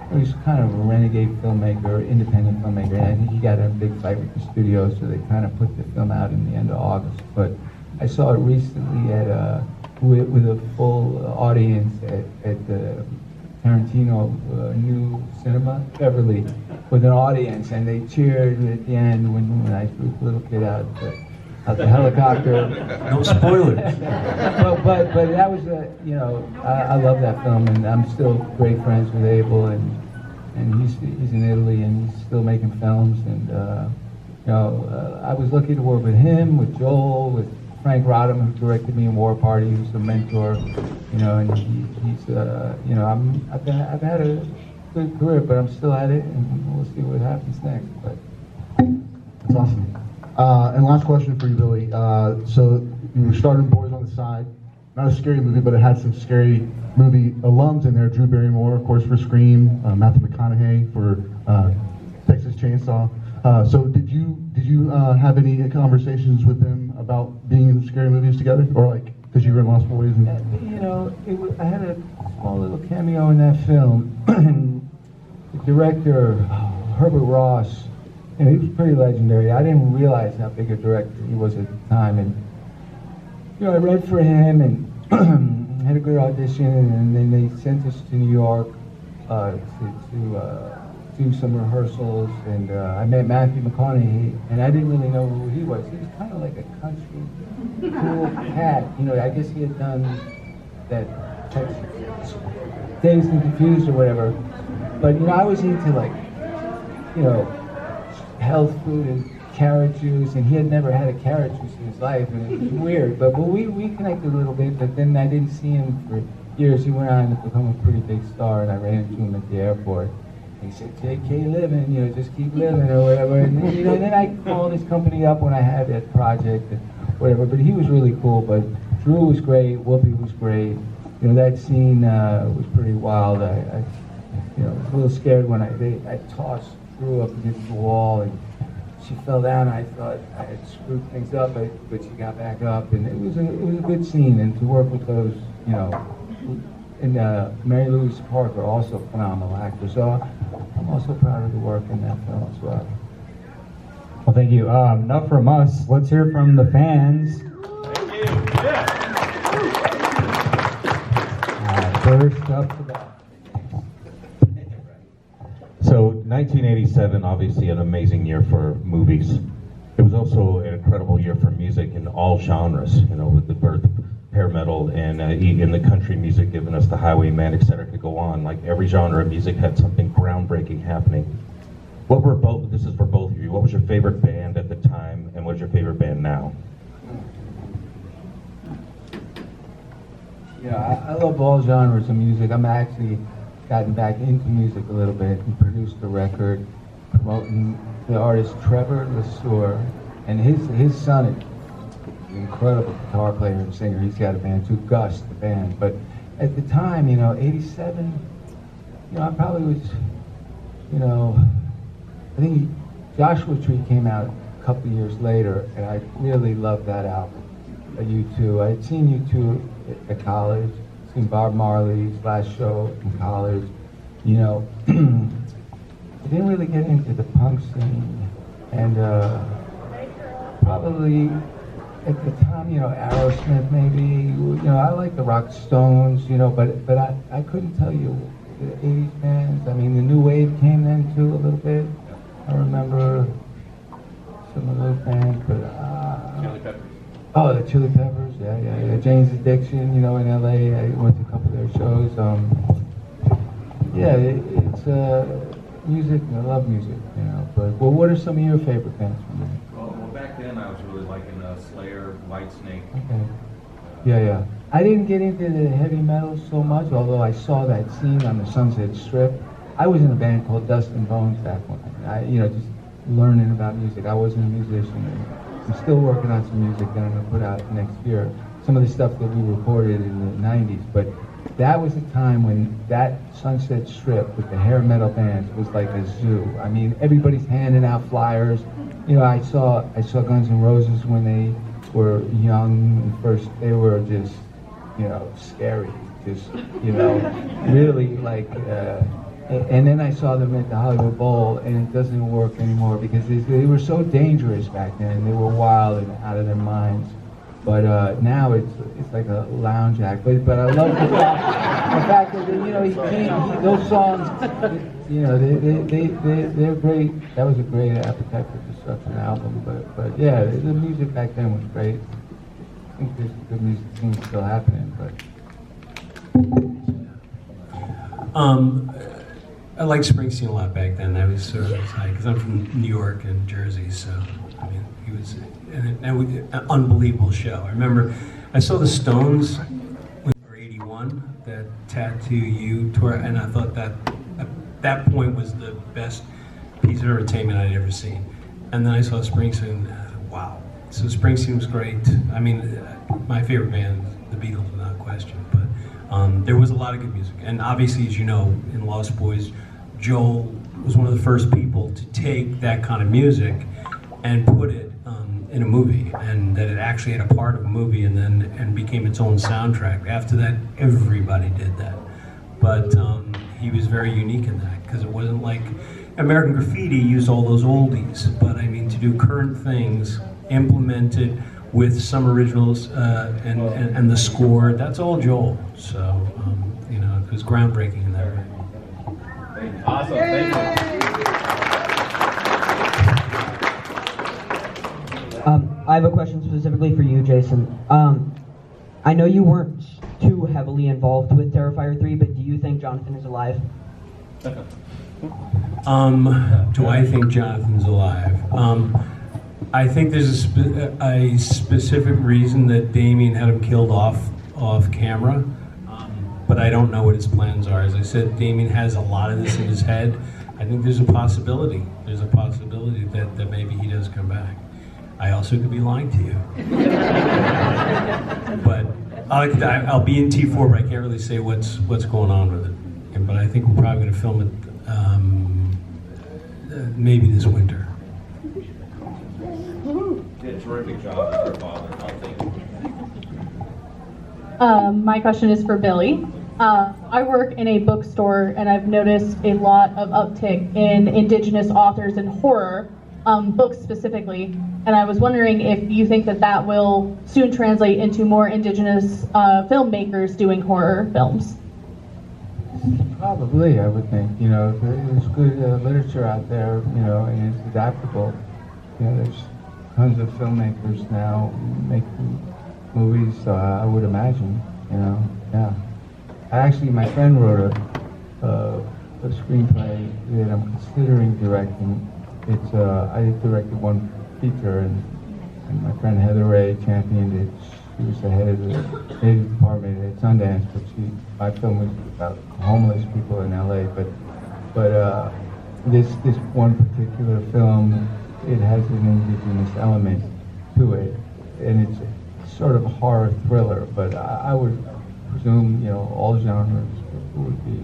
Speaker 16: he was kind of a renegade filmmaker, independent filmmaker, and I think he got in a big fight with the studio, so they kind of put the film out in the end of August. But I saw it recently with a full audience at the Tarantino new cinema, Beverly, with an audience, and they cheered at the end when I threw the little kid out the helicopter.
Speaker 24: No spoilers.
Speaker 16: but that was I love that film, and I'm still great friends with Abel, and he's in Italy, and he's still making films, and I was lucky to work with him, with Joel, with Frank Rodham, who directed me in War Party, who's a mentor, and he's I've had a good career, but I'm still at it, and we'll see what happens next. But
Speaker 4: that's awesome. And last question for you, Billy. So you were starting Boys on the Side. Not a scary movie, but it had some scary movie alums in there. Drew Barrymore, of course, for Scream. Matthew McConaughey for Texas Chainsaw. So did you have any conversations with them about being in scary movies together, or because you were in Lost Boys? And
Speaker 16: I had a small little cameo in that film, and the director, Herbert Ross, he was pretty legendary. I didn't realize how big a director he was at the time, and I read for him and had a good audition, and then they sent us to New York to do some rehearsals, and I met Matthew McConaughey, and I didn't really know who he was. He was kind of like a country cool cat. I guess he had done that Dazed and Confused or whatever. But I was into health food and carrot juice, and he had never had a carrot juice in his life, and it was weird. But we connected a little bit, but then I didn't see him for years. He went on to become a pretty big star, and I ran into him at the airport. He said, "JK living, just keep living," or whatever. And then I called his company up when I had that project and whatever. But he was really cool. But Drew was great. Whoopi was great. That scene was pretty wild. I was a little scared when I tossed Drew up against the wall, and she fell down. I thought I had screwed things up, but she got back up, and it was a good scene. And to work with those, and Mary Louise Parker, also a phenomenal actor. So I'm also proud of the work in that film as well.
Speaker 2: Well, thank you. Enough from us. Let's hear from the fans. First up to that.
Speaker 12: So 1987, obviously an amazing year for movies. It was also an incredible year for music in all genres, with the birth of hair metal and in the country music giving us the Highwayman, etc. to go on. Like every genre of music had something groundbreaking happening. This is for both of you, what was your favorite band at the time, and what's your favorite band now?
Speaker 16: I love all genres of music. I'm actually gotten back into music a little bit and produced a record promoting the artist Trevor LeSueur, and his son is an incredible guitar player and singer. He's got a band too, Gus, the band. But at the time, 87, I probably was, I think Joshua Tree came out a couple years later, and I really loved that album, U2. I had seen U2 at college, seen Bob Marley's last show in college. I didn't really get into the punk scene, and probably at the time, Aerosmith maybe. I like the Rock Stones, but I couldn't tell you the 80s bands. I mean, the new wave came then too a little bit. I remember some of those bands, but
Speaker 12: Chili Peppers.
Speaker 16: Oh, the Chili Peppers, yeah. Jane's Addiction, in LA, I went to a couple of their shows. It's music, I love music, but what are some of your favorite bands from there?
Speaker 12: Well, back then I was really liking Slayer, Whitesnake.
Speaker 16: Okay. Yeah. I didn't get into the heavy metal so much, although I saw that scene on the Sunset Strip. I was in a band called Dust and Bones back when, just learning about music. I wasn't a musician. I'm still working on some music that I'm going to put out next year. Some of the stuff that we recorded in the 90s, but that was a time when that Sunset Strip with the hair metal bands was like a zoo. I mean, everybody's handing out flyers. I saw Guns N' Roses when they were young and first. They were just, scary. Just, really like. And then I saw them at the Hollywood Bowl, and it doesn't work anymore because they were so dangerous back then. They were wild and out of their minds. But now it's like a lounge act. But I love the fact that those songs, they're great. That was a great Appetite for Destruction album. But yeah, the music back then was great. I think there's good music things still happening, but.
Speaker 24: I liked Springsteen a lot back then. I was sort of excited because I'm from New York and Jersey, so he was an unbelievable show. I remember I saw the Stones when they were 81, that Tattoo You tour, and I thought that at that point was the best piece of entertainment I'd ever seen. And then I saw Springsteen, wow. So Springsteen was great. I mean, my favorite band, the Beatles, without question. But there was a lot of good music. And obviously, as you know, in Lost Boys, Joel was one of the first people to take that kind of music and put it in a movie, and that it actually had a part of a movie and became its own soundtrack. After that, everybody did that. But he was very unique in that. because it wasn't like American Graffiti used all those oldies, but I mean to do current things implemented with some originals and the score, that's all Joel. So you know, it was groundbreaking in that way.
Speaker 2: Awesome, thank you.
Speaker 9: I have a question specifically for you, Jason. I know you weren't too heavily involved with Terrifier 3, but do you think Jonathan is alive?
Speaker 24: Do I think Jonathan's alive? I think there's a specific reason that Damien had him killed off camera, but I don't know what his plans are. As I said, Damien has a lot of this in his head. I think there's a possibility. There's a possibility that maybe he does come back. I also could be lying to you. But I'll be in T4, but I can't really say what's going on with it. But I think we're probably going to film it maybe this winter.
Speaker 2: Did a terrific job with your father. I'll take it.
Speaker 17: My question is for Billy. I work in a bookstore, and I've noticed a lot of uptick in Indigenous authors in horror, books specifically. And I was wondering if you think that will soon translate into more Indigenous filmmakers doing horror films.
Speaker 16: Probably, I would think. You know, there's good literature out there, you know, and it's adaptable. You know, there's tons of filmmakers now making movies, so I would imagine, you know, yeah. Actually, my friend wrote a screenplay that I'm considering directing. It's I directed one feature, and my friend Heather Ray championed it. She was the head of the Native department at Sundance, but my film was about homeless people in LA. But this one particular film, it has an Indigenous element to it, and it's sort of a horror thriller. But I would presume, you know, all genres would be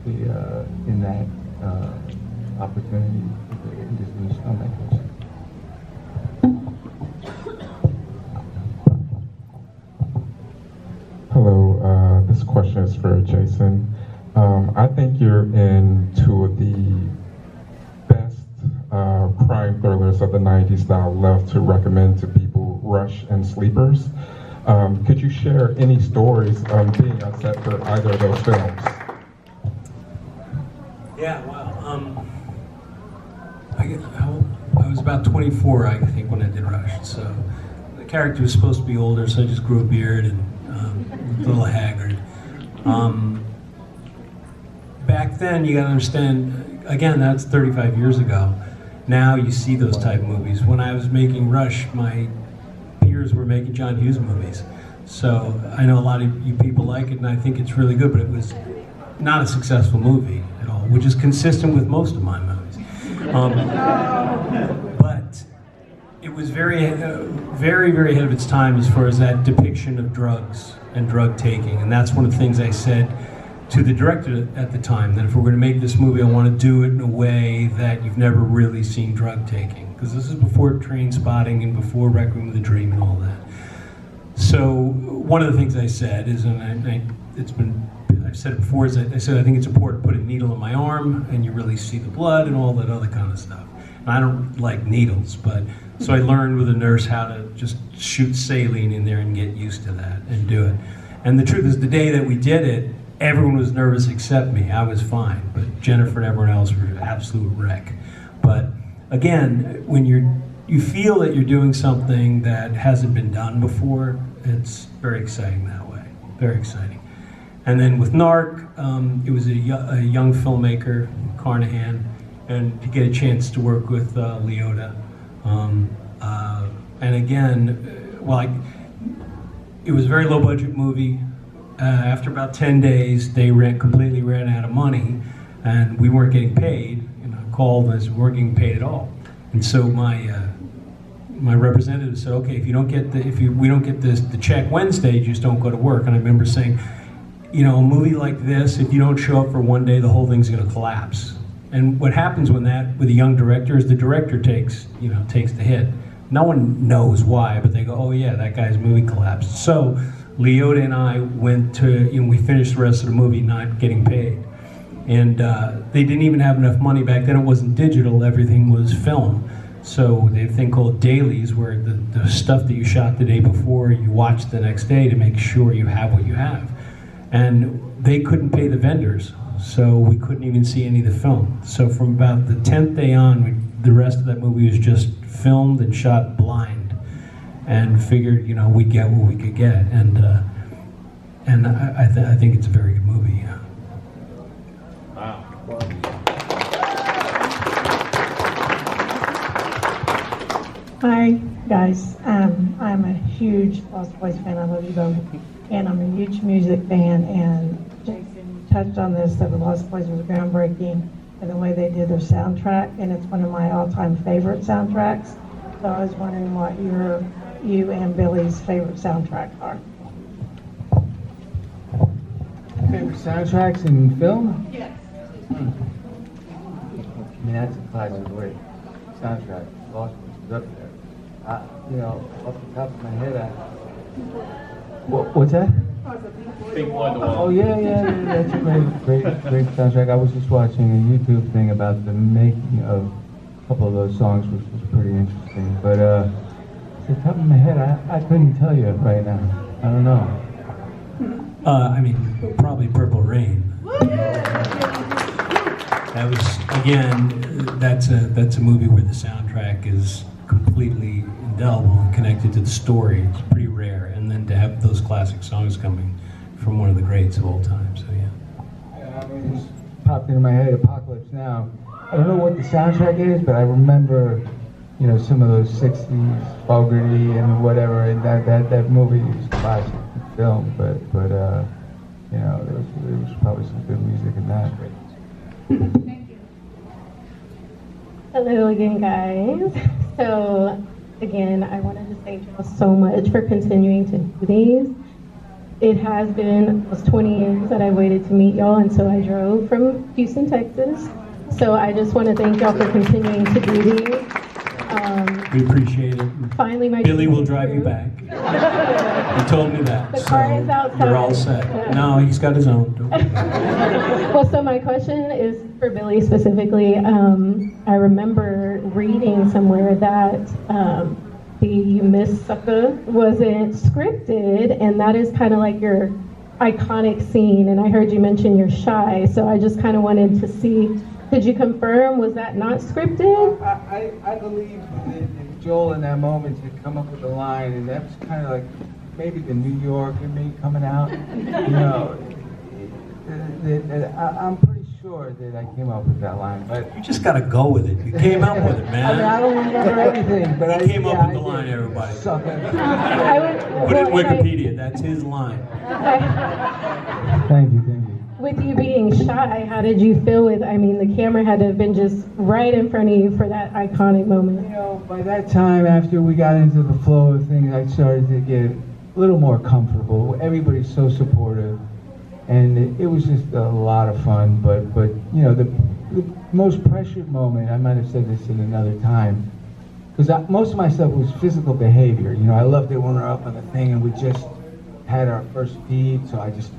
Speaker 16: in that opportunity for the Indigenous filmmakers.
Speaker 15: Hello, this question is for Jason. I think you're in two of the best crime thrillers of the 90s that I love to recommend to people, Rush and Sleepers. Could you share any stories being on set for either of those films?
Speaker 24: Yeah, wow. I was about 24, I think, when I did Rush. So the character was supposed to be older, so I just grew a beard and a little haggard. Back then, you gotta understand, again, that's 35 years ago. Now you see those type of movies. When I was making Rush, my peers were making John Hughes movies. So I know a lot of you people like it, and I think it's really good, but it was not a successful movie at all, which is consistent with most of my movies. But it was very, very ahead of its time as far as that depiction of drugs and drug taking. And that's one of the things I said to the director at the time, that if we're going to make this movie, I want to do it in a way that you've never really seen drug taking. Because this is before Train Spotting and before Requiem of the Dream and all that. So one of the things I said is, and I've said it before, is I said I think it's important to put a needle in my arm and you really see the blood and all that other kind of stuff. And I don't like needles, but so I learned with a nurse how to just shoot saline in there and get used to that and do it. And the truth is, the day that we did it, everyone was nervous except me. I was fine, but Jennifer and everyone else were an absolute wreck. But again, when you feel that you're doing something that hasn't been done before, it's very exciting that way, very exciting. And then with Narc, it was a young filmmaker, Carnahan, and to get a chance to work with Leota. And again, it was a very low budget movie. After about 10 days, they completely ran out of money, and we weren't getting paid. And I called and we weren't getting paid at all. And so my representative said, "Okay, if we don't get the check Wednesday, you just don't go to work." And I remember saying, you know, a movie like this, if you don't show up for one day, the whole thing's going to collapse. And what happens with a young director is the director takes the hit. No one knows why, but they go, "Oh yeah, that guy's movie collapsed." So Leota and I went to, we finished the rest of the movie not getting paid. And they didn't even have enough money back then. It wasn't digital, everything was film. So they have a thing called dailies, where the stuff that you shot the day before, you watch the next day to make sure you have what you have. And they couldn't pay the vendors, so we couldn't even see any of the film. So from about the 10th day on, the rest of that movie was just filmed and shot blind, and figured, you know, we'd get what we could get. And I think it's a very good movie. Yeah.
Speaker 12: Wow.
Speaker 10: Hi, guys. I'm a huge Lost Boys fan. I love you both. And I'm a huge music fan. And Jason touched on this, that the Lost Boys was groundbreaking in the way they did their soundtrack. And it's one of my all-time favorite soundtracks. So I was wondering what you and Billy's favorite soundtracks are.
Speaker 16: Favorite soundtracks in film?
Speaker 10: Yes.
Speaker 16: I mean, that's a classic great soundtrack. Lost Boys is up there. You know, off the top of my head, what's that?
Speaker 12: Pink Floyd, The Wall.
Speaker 16: Oh yeah, that's a great soundtrack. I was just watching a YouTube thing about the making of a couple of those songs, which was pretty interesting. But off the top of my head, I couldn't tell you right now. I don't know.
Speaker 24: I mean, probably Purple Rain. That was, again, that's a movie where the soundtrack is completely indelible and connected to the story. It's pretty rare. And then to have those classic songs coming from one of the greats of all time, so yeah.
Speaker 16: I mean, it just popped into my head, Apocalypse Now. I don't know what the soundtrack is, but I remember, you know, some of those 60s, Fogerty and whatever, and that movie is classic film, but you know, there was probably some good music in that.
Speaker 17: Hello again, guys. So, again, I wanted to thank you all so much for continuing to do these. It has been almost 20 years that I waited to meet y'all, and so I drove from Houston, Texas. So I just want to thank y'all for continuing to do these.
Speaker 24: We appreciate it.
Speaker 17: Finally, my
Speaker 24: Billy will drive you back. He told me that.
Speaker 17: The car is outside.
Speaker 24: You're all set.
Speaker 17: Yeah.
Speaker 24: No, he's got his own.
Speaker 17: Well, so my question is for Billy specifically. I remember reading somewhere that the Miss Sucker wasn't scripted, and that is kind of like your iconic scene. And I heard you mention you're shy, so I just kind of wanted to see, could you confirm, was that not scripted?
Speaker 16: I believe that Joel in that moment had come up with a line, and that was kind of like maybe the New York in me coming out. You know, I'm pretty sure that I came up with that line, but
Speaker 24: You just got to go with it. You came up with it, man.
Speaker 16: I mean, I don't remember everything, but
Speaker 24: He came up with the line, everybody.
Speaker 16: Sucker.
Speaker 24: Put it in Wikipedia. That's his line.
Speaker 16: Thank you.
Speaker 17: With you being shy, how did you feel with, I mean, the camera had to have been just right in front of you for that iconic moment.
Speaker 16: You know, by that time, after we got into the flow of things, I started to get a little more comfortable. Everybody's so supportive, and it was just a lot of fun. But you know, the most pressured moment, I might have said this in another time, because most of my stuff was physical behavior. You know, I loved it when we were up on the thing and we just had our first feed, so I just,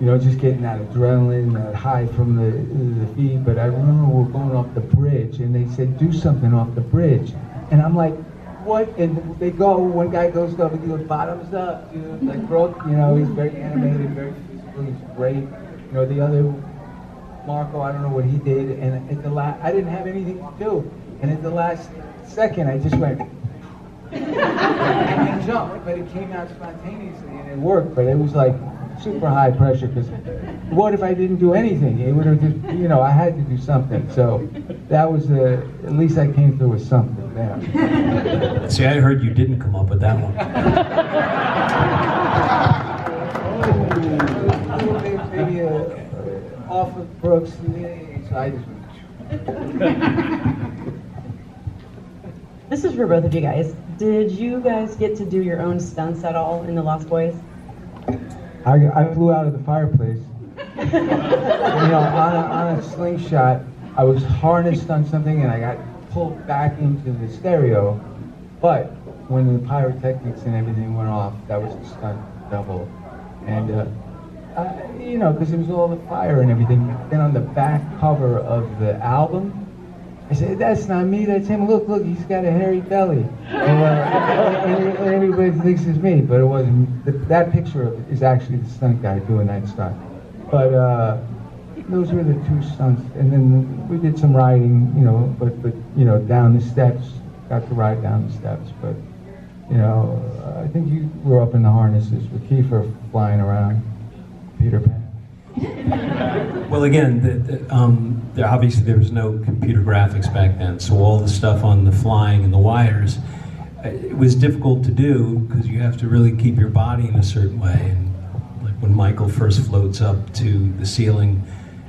Speaker 16: you know, just getting that adrenaline, that high from the feed. But I remember we were going off the bridge, and they said, do something off the bridge. And I'm like, what? And they go, one guy goes up and he goes, bottoms up, dude. Like, Brooke, you know, he's very animated, very physical, he's great. You know, the other, Marco, I don't know what he did. And at the last, I didn't have anything to do. And at the last second, I just went, and jumped. But it came out spontaneously, and it worked. But it was like, super high pressure, because what if I didn't do anything? It would have just, you know, I had to do something. So that was, at least I came through with something there.
Speaker 24: See, I heard you didn't come up with that one.
Speaker 16: Maybe off of Brooks, so I just
Speaker 14: This is for both of you guys. Did you guys get to do your own stunts at all in The Lost Boys?
Speaker 16: I flew out of the fireplace. You know, on a slingshot, I was harnessed on something and I got pulled back into the stereo. But when the pyrotechnics and everything went off, that was the stunt double. And you know, because it was all the fire and everything. Then on the back cover of the album, I said, that's not me, that's him. Look, he's got a hairy belly. And everybody thinks it's me, but it wasn't. That picture is actually the stunt guy doing that stunt. But those were the two stunts. And then we did some riding, you know, but you know, down the steps. Got to ride down the steps, but you know, I think you were up in the harnesses with Kiefer flying around Peter Pan.
Speaker 24: Well, again, obviously there was no computer graphics back then, so all the stuff on the flying and the wires, it was difficult to do because you have to really keep your body in a certain way. And like when Michael first floats up to the ceiling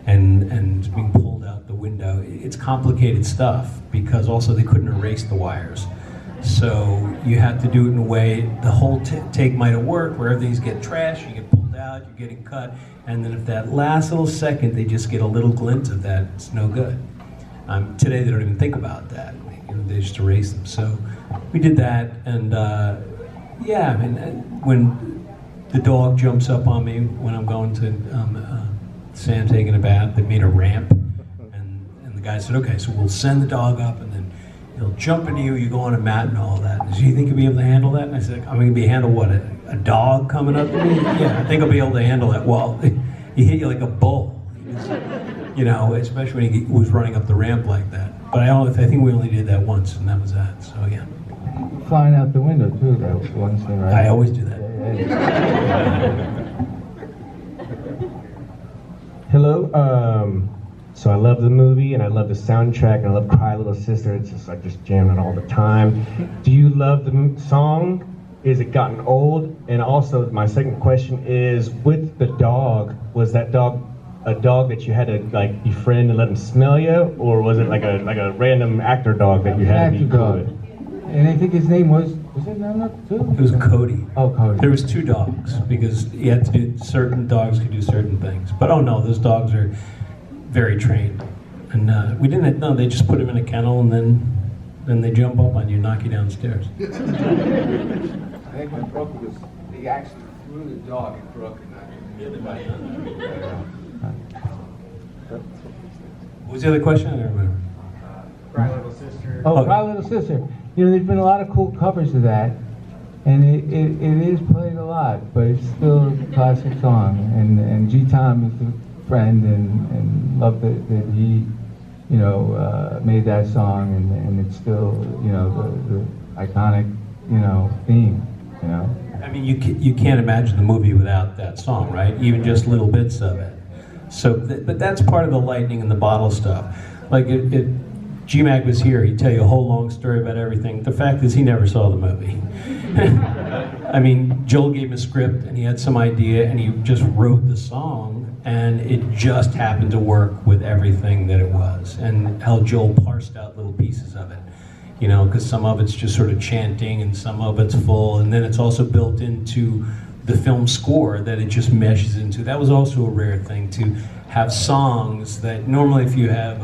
Speaker 24: and is being pulled out the window, it's complicated stuff because also they couldn't erase the wires. So you had to do it in a way, the whole take might have worked, where everything's get trashed, you get pulled out, you're getting cut, and then if that last little second they just get a little glint of that, it's no good. Today they don't even think about that. You know, they just erase them. So we did that, and yeah, I mean, when the dog jumps up on me when I'm going to Sam taking a bath, they made a ramp, and the guy said, okay, so we'll send the dog up, and then he'll jump into you, you go on a mat and all that. Do you think you'll be able to handle that? And I said, I'm going to be handle what, a dog coming up to me? Yeah, I think I'll be able to handle that. Well, he hit you like a bull. You know, especially when he was running up the ramp like that. But I think we only did that once, and that was that, so yeah.
Speaker 16: Flying out the window too, that was one thing, right?
Speaker 24: I always do that.
Speaker 7: Hello, so I love the movie, and I love the soundtrack, and I love Cry Little Sister. It's just like just jamming all the time. Do you love the song? Is it gotten old? And also, my second question is, with the dog, was that dog a dog that you had to like befriend and let him smell you, or was it like a random actor dog that you had to be good?
Speaker 16: And I think his name was it Nana too?
Speaker 24: It was Cody.
Speaker 16: Oh, Cody.
Speaker 24: There was two dogs because you had to do, certain dogs could do certain things. But oh no, those dogs are very trained. And we didn't, no, they just put him in a kennel and then they jump up on you, knock you downstairs.
Speaker 11: I think my broke because they actually threw the dog and broke it.
Speaker 24: What was the other question? I don't remember.
Speaker 11: Cry Little Sister.
Speaker 16: Oh, Cry Little Sister. You know, there's been a lot of cool covers of that, and it is played a lot, but it's still a classic song. And G. Tom is a friend, and love that he, you know, made that song, and it's still, you know, the iconic, you know, theme, you know.
Speaker 24: I mean, you can't imagine the movie without that song, right? Even just little bits of it. So, but that's part of the lightning in the bottle stuff. Like G-Mac was here, he'd tell you a whole long story about everything. The fact is he never saw the movie. I mean, Joel gave him a script and he had some idea and he just wrote the song and it just happened to work with everything that it was. And how Joel parsed out little pieces of it. You know, because some of it's just sort of chanting and some of it's full, and then it's also built into the film score that it just meshes into. That was also a rare thing, to have songs that normally if you have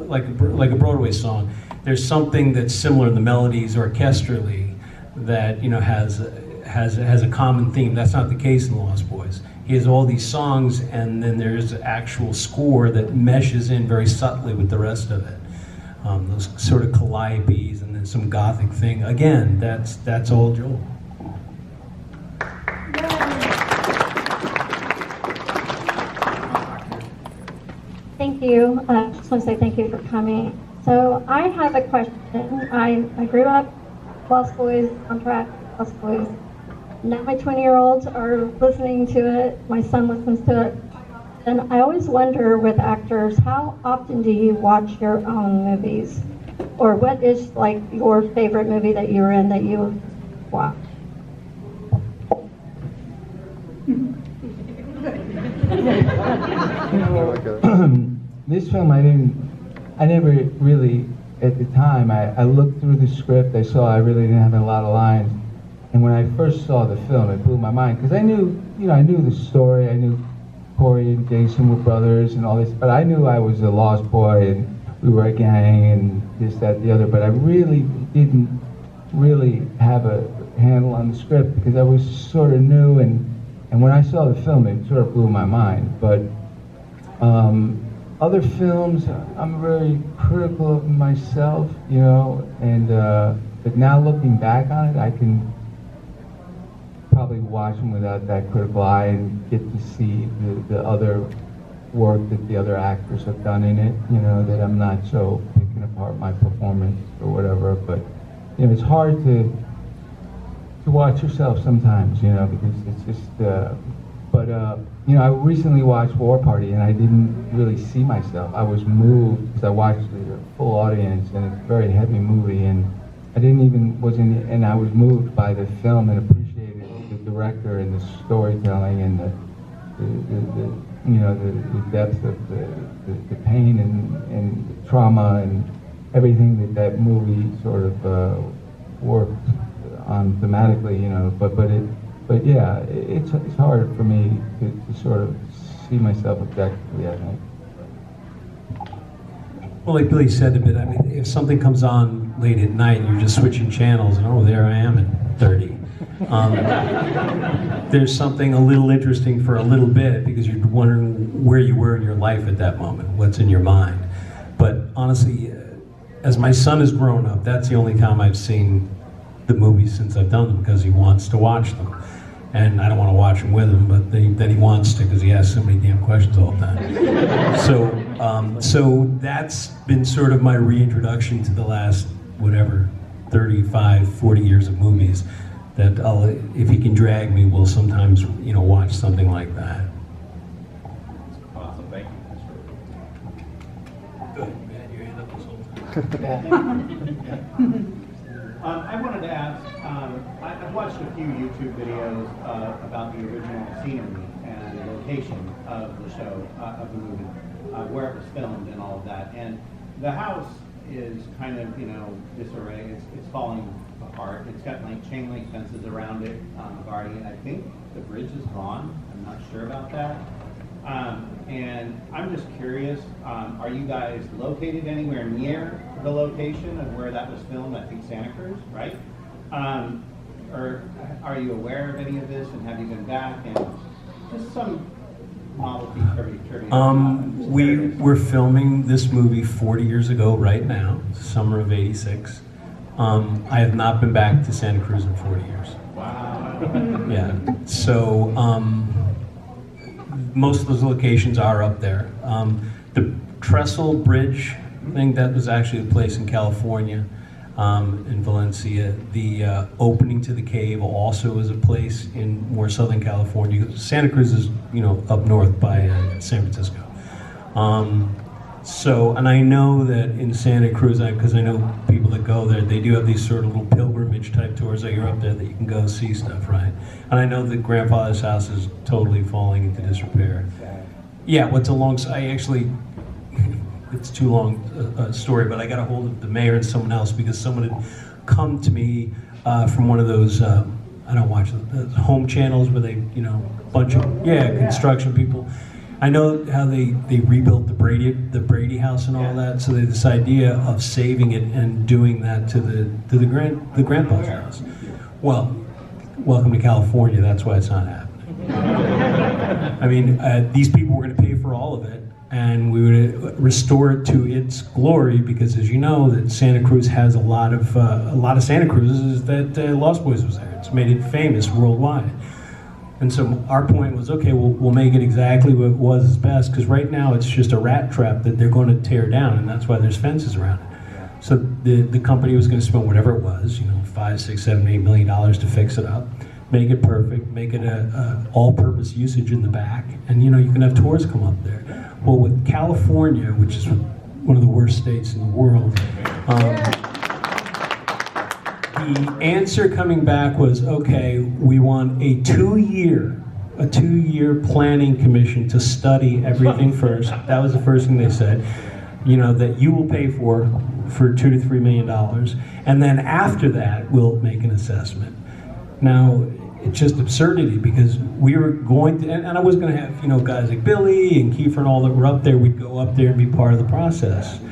Speaker 24: like a Broadway song, there's something that's similar in the melodies orchestrally that, you know, has a common theme. That's not the case in Lost Boys. He has all these songs and then there's an actual score that meshes in very subtly with the rest of it. Those sort of calliopes and then some gothic thing. Again, that's all Joel.
Speaker 19: Thank you. I just want to say thank you for coming. So I have a question. I grew up Lost Boys soundtrack, Lost Boys. Now my 20-year-olds are listening to it. My son listens to it. And I always wonder with actors, how often do you watch your own movies? Or what is like your favorite movie that you were in that you watch?
Speaker 16: This film, I never really, at the time, I looked through the script, I saw I really didn't have a lot of lines. And when I first saw the film, it blew my mind, because I knew the story, I knew Corey and Jason were brothers and all this, but I knew I was a lost boy and we were a gang and this, that, the other, but I really didn't really have a handle on the script because I was sort of new and And when I saw the film, it sort of blew my mind. But other films, I'm very critical of myself, you know, and but now looking back on it, I can probably watch them without that critical eye and get to see the other work that the other actors have done in it, you know, that I'm not so picking apart my performance or whatever. But, you know, it's hard to watch yourself sometimes, you know, because it's just, you know, I recently watched War Party and I didn't really see myself. I was moved because I watched the full audience and it's a very heavy movie, and I and I was moved by the film and appreciated the director and the storytelling and the you know, the depth of the pain and the trauma and everything that movie sort of worked on thematically, you know, but yeah, it's hard for me to sort of see myself objectively, I think.
Speaker 24: Well, like Billy said a bit, I mean, if something comes on late at night and you're just switching channels, and oh, there I am at 30. There's something a little interesting for a little bit because you're wondering where you were in your life at that moment, what's in your mind. But honestly, as my son has grown up, that's the only time I've seen the movies since I've done them, because he wants to watch them. And I don't want to watch them with him, but then he wants to because he asks so many damn questions all the time. So that's been sort of my reintroduction to the last, whatever, 35, 40 years of movies, that if he can drag me, we'll sometimes, you know, watch something like that.
Speaker 12: Awesome, thank you.
Speaker 24: Good, man, your hand up this whole time.
Speaker 3: I wanted to ask, I've watched a few YouTube videos about the original scenery and the location of the show, of the movie, where it was filmed and all of that. And the house is kind of, you know, disarray. It's falling apart. It's got like chain link fences around it, guarding it. I think the bridge is gone. I'm not sure about that. And I'm just curious, are you guys located anywhere near the location of where that was filmed? I think Santa Cruz, right? Or are you aware of any of this, and have you been back? And just some novelty trivia.
Speaker 24: We're filming this movie 40 years ago right now, summer of '86. I have not been back to Santa Cruz in 40 years.
Speaker 3: Wow.
Speaker 24: Yeah, so most of those locations are up there. The Trestle Bridge, I think that was actually a place in California, in Valencia. The opening to the cave also is a place in more Southern California. Santa Cruz is, you know, up north by San Francisco. And I know that in Santa Cruz, because I know people that go there, they do have these sort of little pilgrimage type tours that you're up there that you can go see stuff, right? And I know that grandfather's house is totally falling into disrepair. Yeah, what's alongside, it's too long a story, but I got a hold of the mayor and someone else because someone had come to me from one of those, I don't watch the home channels where they, you know, bunch of, construction people. I know how they rebuilt the Brady house and all that, so they had this idea of saving it and doing that to the grandpa's house. Well, welcome to California, that's why it's not happening. I mean, these people were going to pay for all of it, and we would restore it to its glory, because as you know, that Santa Cruz has a lot of Santa Cruzes that Lost Boys was there. It's made it famous worldwide. And so our point was, okay, we'll make it exactly what it was as best, because right now it's just a rat trap that they're going to tear down, and that's why there's fences around it. So the company was going to spend whatever it was, $5, $6, $7, $8 million to fix it up, make it perfect, make it a all-purpose usage in the back, and you can have tours come up there. Well, with California, which is one of the worst states in the world, the answer coming back was, okay, we want a two-year planning commission to study everything first. That was the first thing they said. That you will pay for $2 to $3 million, and then after that, we'll make an assessment. Now, it's just absurdity, because we were going to, and I was going to have, guys like Billy and Kiefer and all that were up there. We'd go up there and be part of the process. They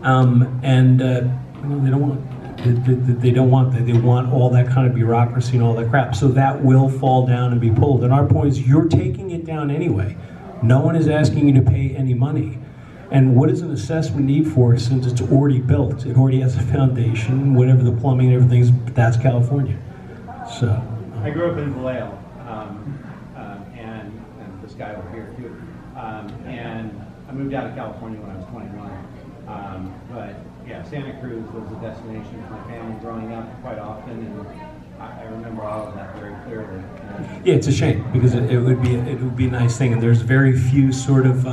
Speaker 24: don't want. They don't want that. They want all that kind of bureaucracy and all that crap. So that will fall down and be pulled. And our point is, you're taking it down anyway. No one is asking you to pay any money. And what does an assessment need for, since it's already built? It already has a foundation, whatever the plumbing and everything is, but that's California. So.
Speaker 3: I grew up in Vallejo, and this guy over here too. And I moved out of California when I was 21. But yeah, Santa Cruz was a destination for my family growing up quite often, and I remember all of that very clearly.
Speaker 24: Yeah, it's a shame because it would be a nice thing, and there's very few sort of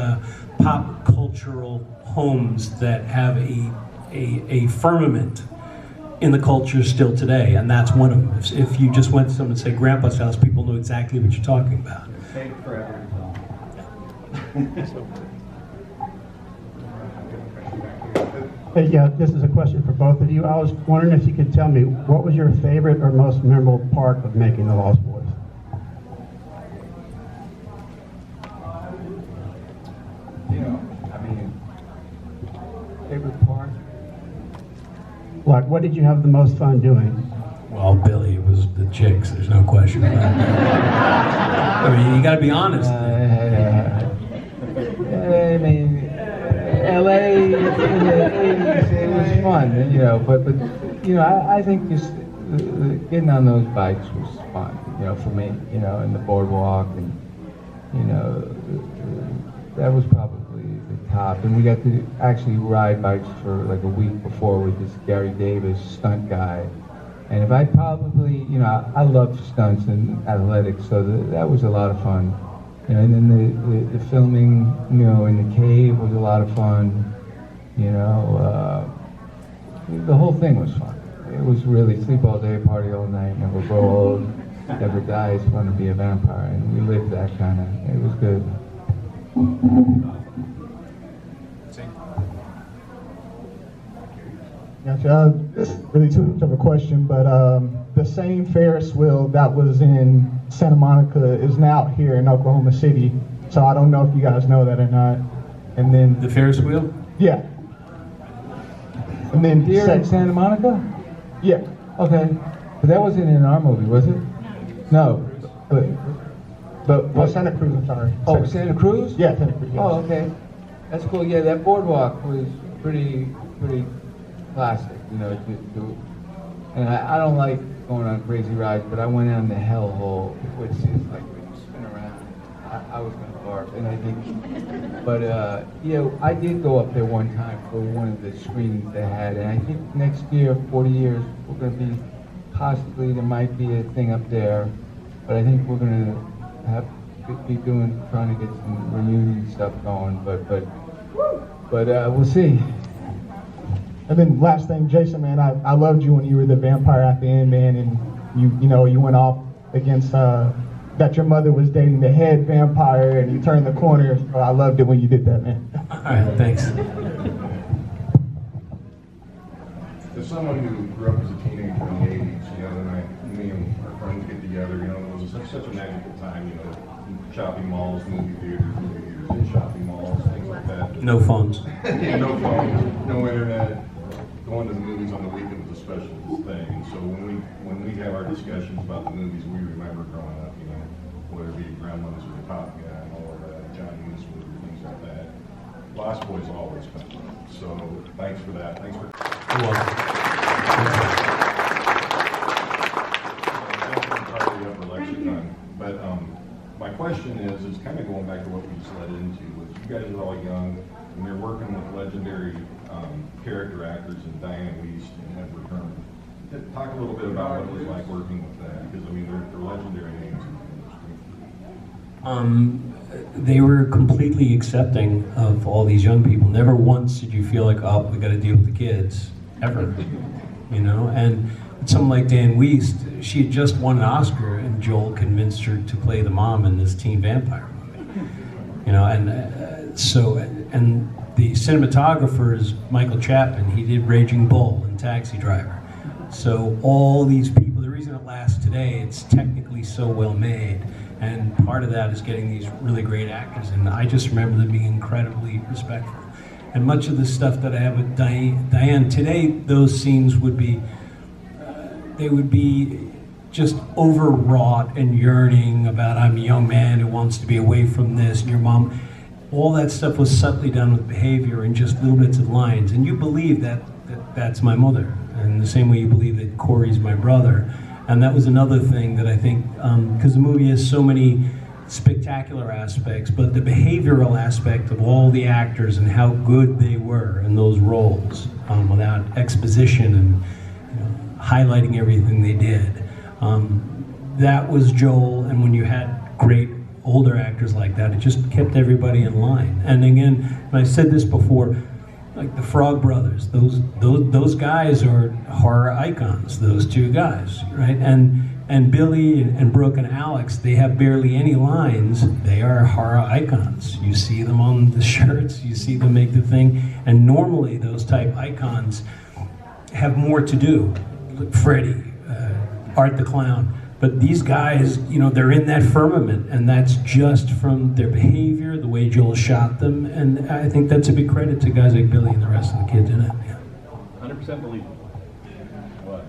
Speaker 24: pop cultural homes that have a firmament in the culture still today, and that's one of them. If you just went to someone and say Grandpa's house, people know exactly what you're talking about.
Speaker 3: Saved forever.
Speaker 5: Hey, yeah, this is a question for both of you. I was wondering if you could tell me what was your favorite or most memorable part of making The Lost Boys?
Speaker 16: Favorite part?
Speaker 5: Like, what did you have the most fun doing?
Speaker 24: Well, Billy, it was the chicks. There's no question about it. I mean, you got to be honest.
Speaker 16: I mean, LA in the 80s, it was fun, you know, but you know, I think just getting on those bikes was fun, you know, for me, you know, and the boardwalk, and, you know, that was probably the top. And we got to actually ride bikes for like a week before with this Gary Davis stunt guy. And if I probably, you know, I love stunts and athletics, so that was a lot of fun. You know, and then the filming, you know, in the cave was a lot of fun. You know, the whole thing was fun. It was really sleep all day, party all night, never grow old, never die. It's fun to be a vampire, and we lived that kind of. It was good.
Speaker 5: Gotcha. This is really too much of a question, but the same Ferris wheel that was in Santa Monica is now here in Oklahoma City. So I don't know if you guys know that or not. And then
Speaker 24: the Ferris wheel?
Speaker 5: Yeah. And then
Speaker 16: Here in Santa Monica?
Speaker 5: Yeah.
Speaker 16: Okay. But that wasn't in our movie, was it? No. But
Speaker 5: Santa Cruz, I'm sorry.
Speaker 16: Oh, Santa Cruz?
Speaker 5: Yeah, Santa Cruz. Yes.
Speaker 16: Oh, okay. That's cool. Yeah, that boardwalk was pretty classic, you know. And I don't like going on crazy rides, but I went on the hellhole, which is like when you spin around. I was gonna barf, and I think, but yeah, I did go up there one time for one of the screenings they had, and I think next year, 40 years, we're gonna be possibly there might be a thing up there, but I think we're gonna be trying to get some reunion stuff going, but we'll see.
Speaker 5: And then last thing, Jason, man, I loved you when you were the vampire at the end, man, and you went off against that your mother was dating the head vampire, and you turned the corner. So I loved it when you did that, man.
Speaker 24: All right, thanks.
Speaker 20: As someone who grew up as a teenager in the 80s, you know, and me and our friends get together, you know, it was such a magical time, you know, shopping malls, movie theaters, in shopping malls, things like that.
Speaker 24: No phones.
Speaker 20: Yeah, no phones, no internet. Going to the movies on the weekend was a special thing. And so when we have our discussions about the movies we remember growing up, you know, whether it be Gremlins or The Top Guy and all of that, John Hughes movies, things like that, Lost Boys always come. So thanks for that. Thanks for.
Speaker 24: You're welcome.
Speaker 20: But my question is kind of going back to what we just led into. Was you guys are all young, and you're working with legendary character actors in Diana Wiest and Edward Herman. Talk a little bit about what it was like working with them, because I mean they're legendary names in the industry.
Speaker 24: They were completely accepting of all these young people. Never once did you feel like, oh, we got to deal with the kids, ever. You know, and someone like Diana Wiest, she had just won an Oscar, and Joel convinced her to play the mom in this teen vampire movie. You know, and and the cinematographer is Michael Chapman. He did Raging Bull and Taxi Driver. So all these people, the reason it lasts today, it's technically so well made. And part of that is getting these really great actors. And I just remember them being incredibly respectful. And much of the stuff that I have with Diane today, those scenes would be, they would be just overwrought and yearning about, I'm a young man who wants to be away from this, and your mom. All that stuff was subtly done with behavior and just little bits of lines. And you believe that's my mother. And the same way you believe that Corey's my brother. And that was another thing that I think, because the movie has so many spectacular aspects, but the behavioral aspect of all the actors and how good they were in those roles, without exposition and highlighting everything they did. That was Joel, and when you had great older actors like that, it just kept everybody in line. And again, and I said this before, like the Frog Brothers, those guys are horror icons, those two guys, right? And Billy and Brooke and Alex, they have barely any lines. They are horror icons. You see them on the shirts, you see them make the thing, and normally those type icons have more to do. Like Freddy, Art the Clown. But these guys, they're in that firmament, and that's just from their behavior, the way Joel shot them, and I think that's a big credit to guys like Billy and the rest of the kids in it. Yeah.
Speaker 18: 100% believable. What?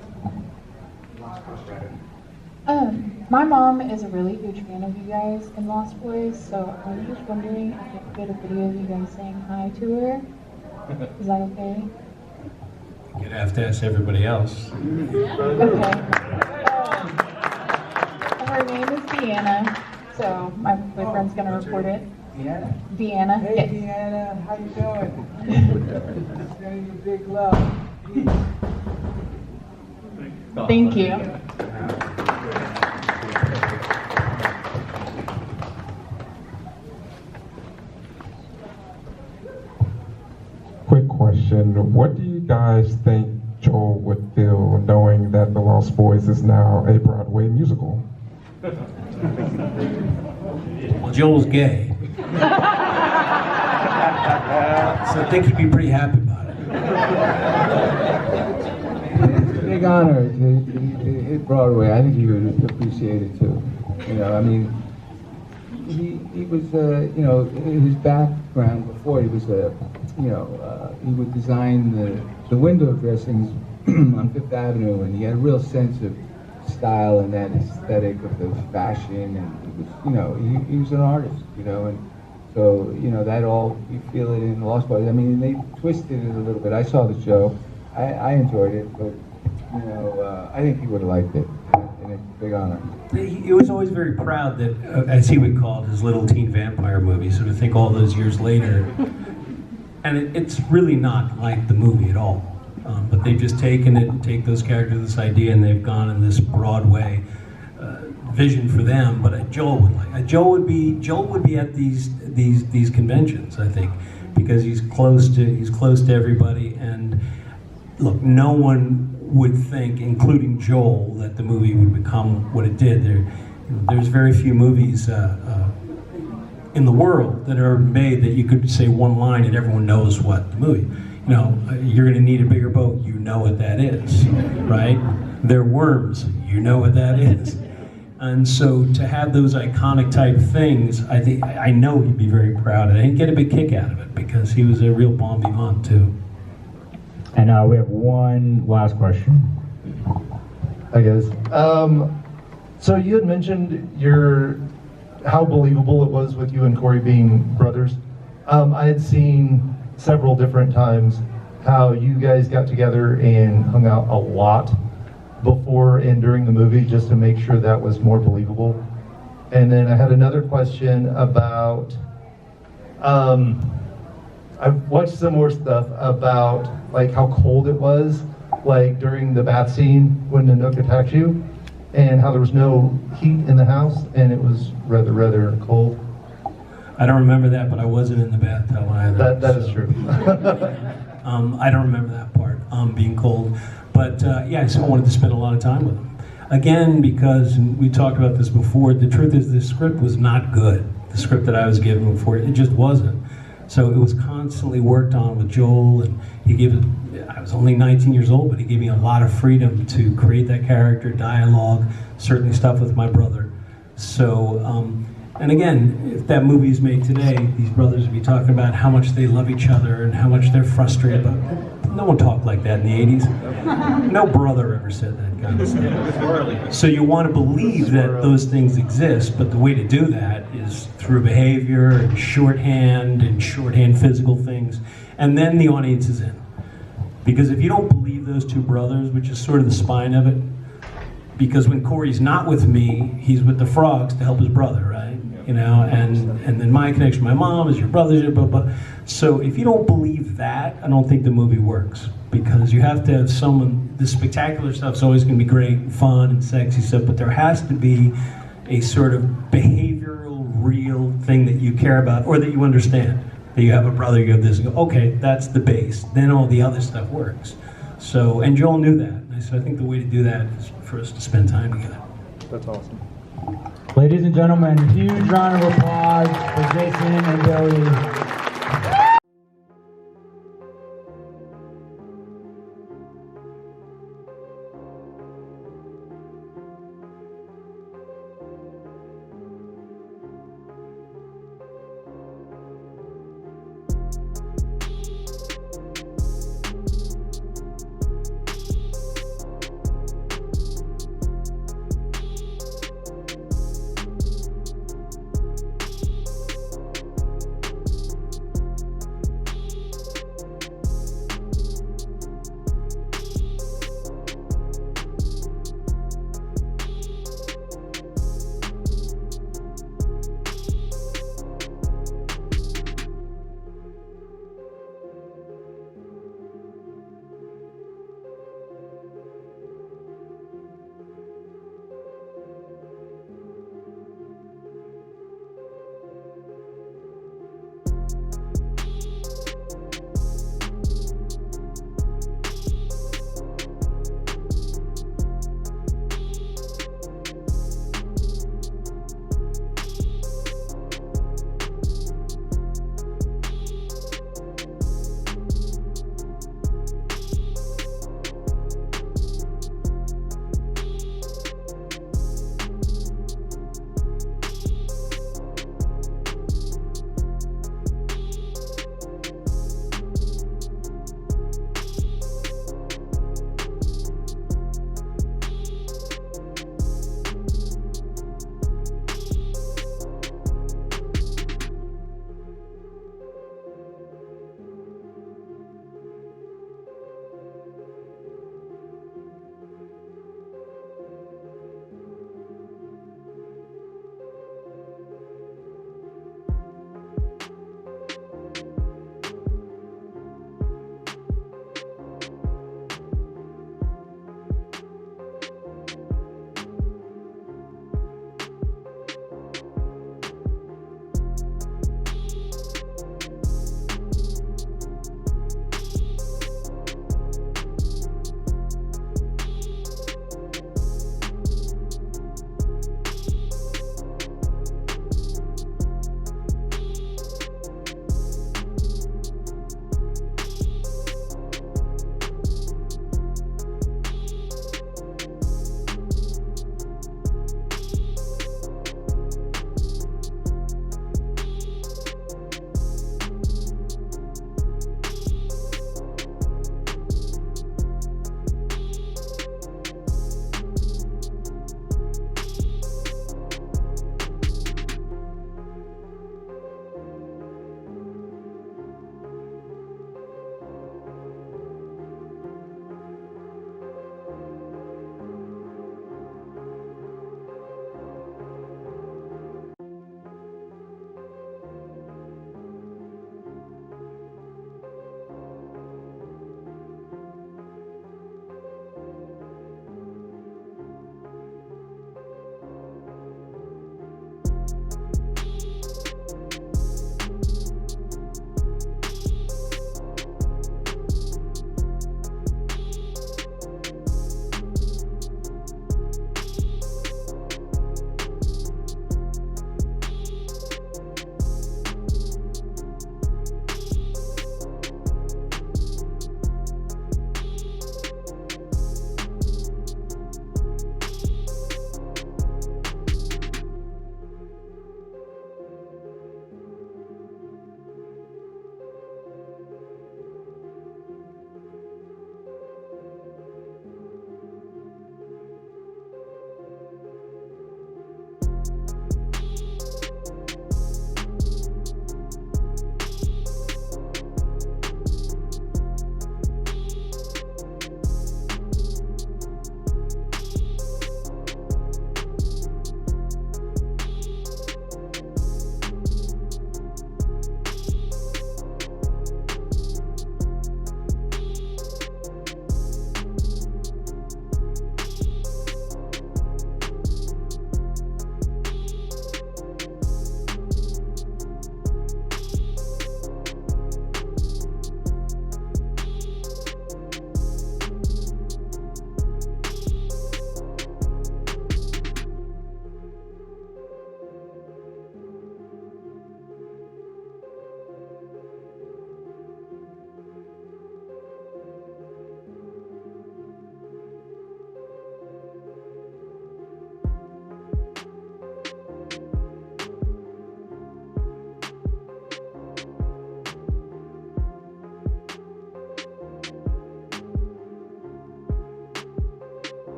Speaker 21: My mom is a really huge fan of you guys in Lost Boys, so I was just wondering if I could get a video of you guys saying hi to her. Is that okay?
Speaker 24: You'd have to ask everybody else.
Speaker 21: Okay. Her name is Deanna, so my boyfriend's gonna report it.
Speaker 16: Deanna?
Speaker 21: Deanna,
Speaker 16: Hey,
Speaker 21: yes.
Speaker 16: Deanna, how you doing? Sending you big love.
Speaker 21: Thank you.
Speaker 15: Quick question. What do you guys think Joel would feel knowing that The Lost Boys is now a Broadway musical?
Speaker 24: Well, Joel's gay. So I think he'd be pretty happy about it.
Speaker 16: It's a big honor to hit Broadway. I think he would appreciate it too. I mean, he was, his background before he was he would design the window dressings on Fifth Avenue, and he had a real sense of style and that aesthetic of the fashion, and he was an artist, and so that all, you feel it in Lost Boys. I mean, they twisted it a little bit. I saw the show, I enjoyed it, but I think he would have liked it, and it's a big honor.
Speaker 24: He was always very proud that, as he would call it, his little teen vampire movie. So to think all those years later, and it's really not like the movie at all. But they've just taken it and take those characters, this idea, and they've gone in this Broadway vision for them. But Joel would like. Joel would be at these conventions, I think, because he's close to everybody. And look, no one would think, including Joel, that the movie would become what it did. There's very few movies in the world that are made that you could say one line and everyone knows what the movie. You're going to need a bigger boat. You know what that is, right? They're worms. You know what that is. And so to have those iconic type things, I know he'd be very proud, and he'd get a big kick out of it because he was a real bon vivant too.
Speaker 2: And we have one last question.
Speaker 22: Hi guys. So you had mentioned how believable it was with you and Corey being brothers. I had seen several different times how you guys got together and hung out a lot before and during the movie just to make sure that was more believable. And then I had another question about, I've watched some more stuff about like how cold it was, like during the bath scene when Nanook attacks you, and how there was no heat in the house and it was rather cold.
Speaker 24: I don't remember that, but I wasn't in the bathtub either.
Speaker 22: That is true.
Speaker 24: I don't remember that part, being cold. But yeah, I still wanted to spend a lot of time with him. Again, because we talked about this before, the truth is the script was not good. The script that I was given before, it just wasn't. So it was constantly worked on with Joel, and I was only 19 years old, but he gave me a lot of freedom to create that character, dialogue, certainly stuff with my brother. So, And again, if that movie is made today, these brothers would be talking about how much they love each other and how much they're frustrated. But no one talked like that in the 80s. No brother ever said that kind of stuff. So you want to believe that those things exist, but the way to do that is through behavior and shorthand physical things, and then the audience is in. Because if you don't believe those two brothers, which is sort of the spine of it, because when Corey's not with me, he's with the frogs to help his brother, right? You know, and then my connection to my mom is your brother's, blah, blah. So if you don't believe that, I don't think the movie works. Because you have to have someone, the spectacular stuff's always gonna be great, and fun and sexy stuff, but there has to be a sort of behavioral, real thing that you care about or that you understand. That you have a brother, you have this, and go, okay, that's the base. Then all the other stuff works. So, and Joel knew that. And so I think the way to do that is for us to spend time together.
Speaker 2: That's awesome. Ladies and gentlemen, huge round of applause for Jason and Billy.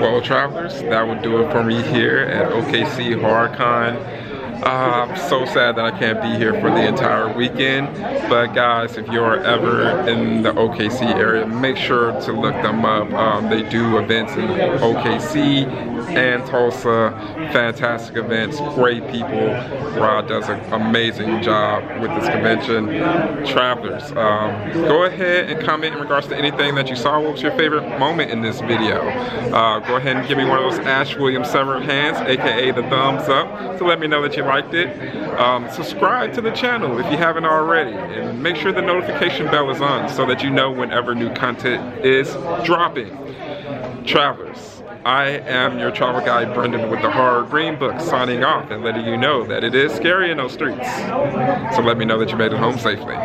Speaker 6: Well, travelers, that would do it for me here at OKC Horror Con. I'm so sad that I can't be here for the entire weekend, but guys, if you're ever in the OKC area, make sure to look them up. They do events in OKC and Tulsa, fantastic events, great people. Rod does an amazing job with this convention. Travelers, go ahead and comment in regards to anything that you saw. What was your favorite moment in this video? Go ahead and give me one of those Ash Williams severed hands, aka the thumbs up, to let me know that you liked it. Subscribe to the channel if you haven't already, and make sure the notification bell is on so that you know whenever new content is dropping. Travelers, I am your travel guide Brendan with the Horror Greenbook, signing off and letting you know that it is scary in those streets. So let me know that you made it home safely.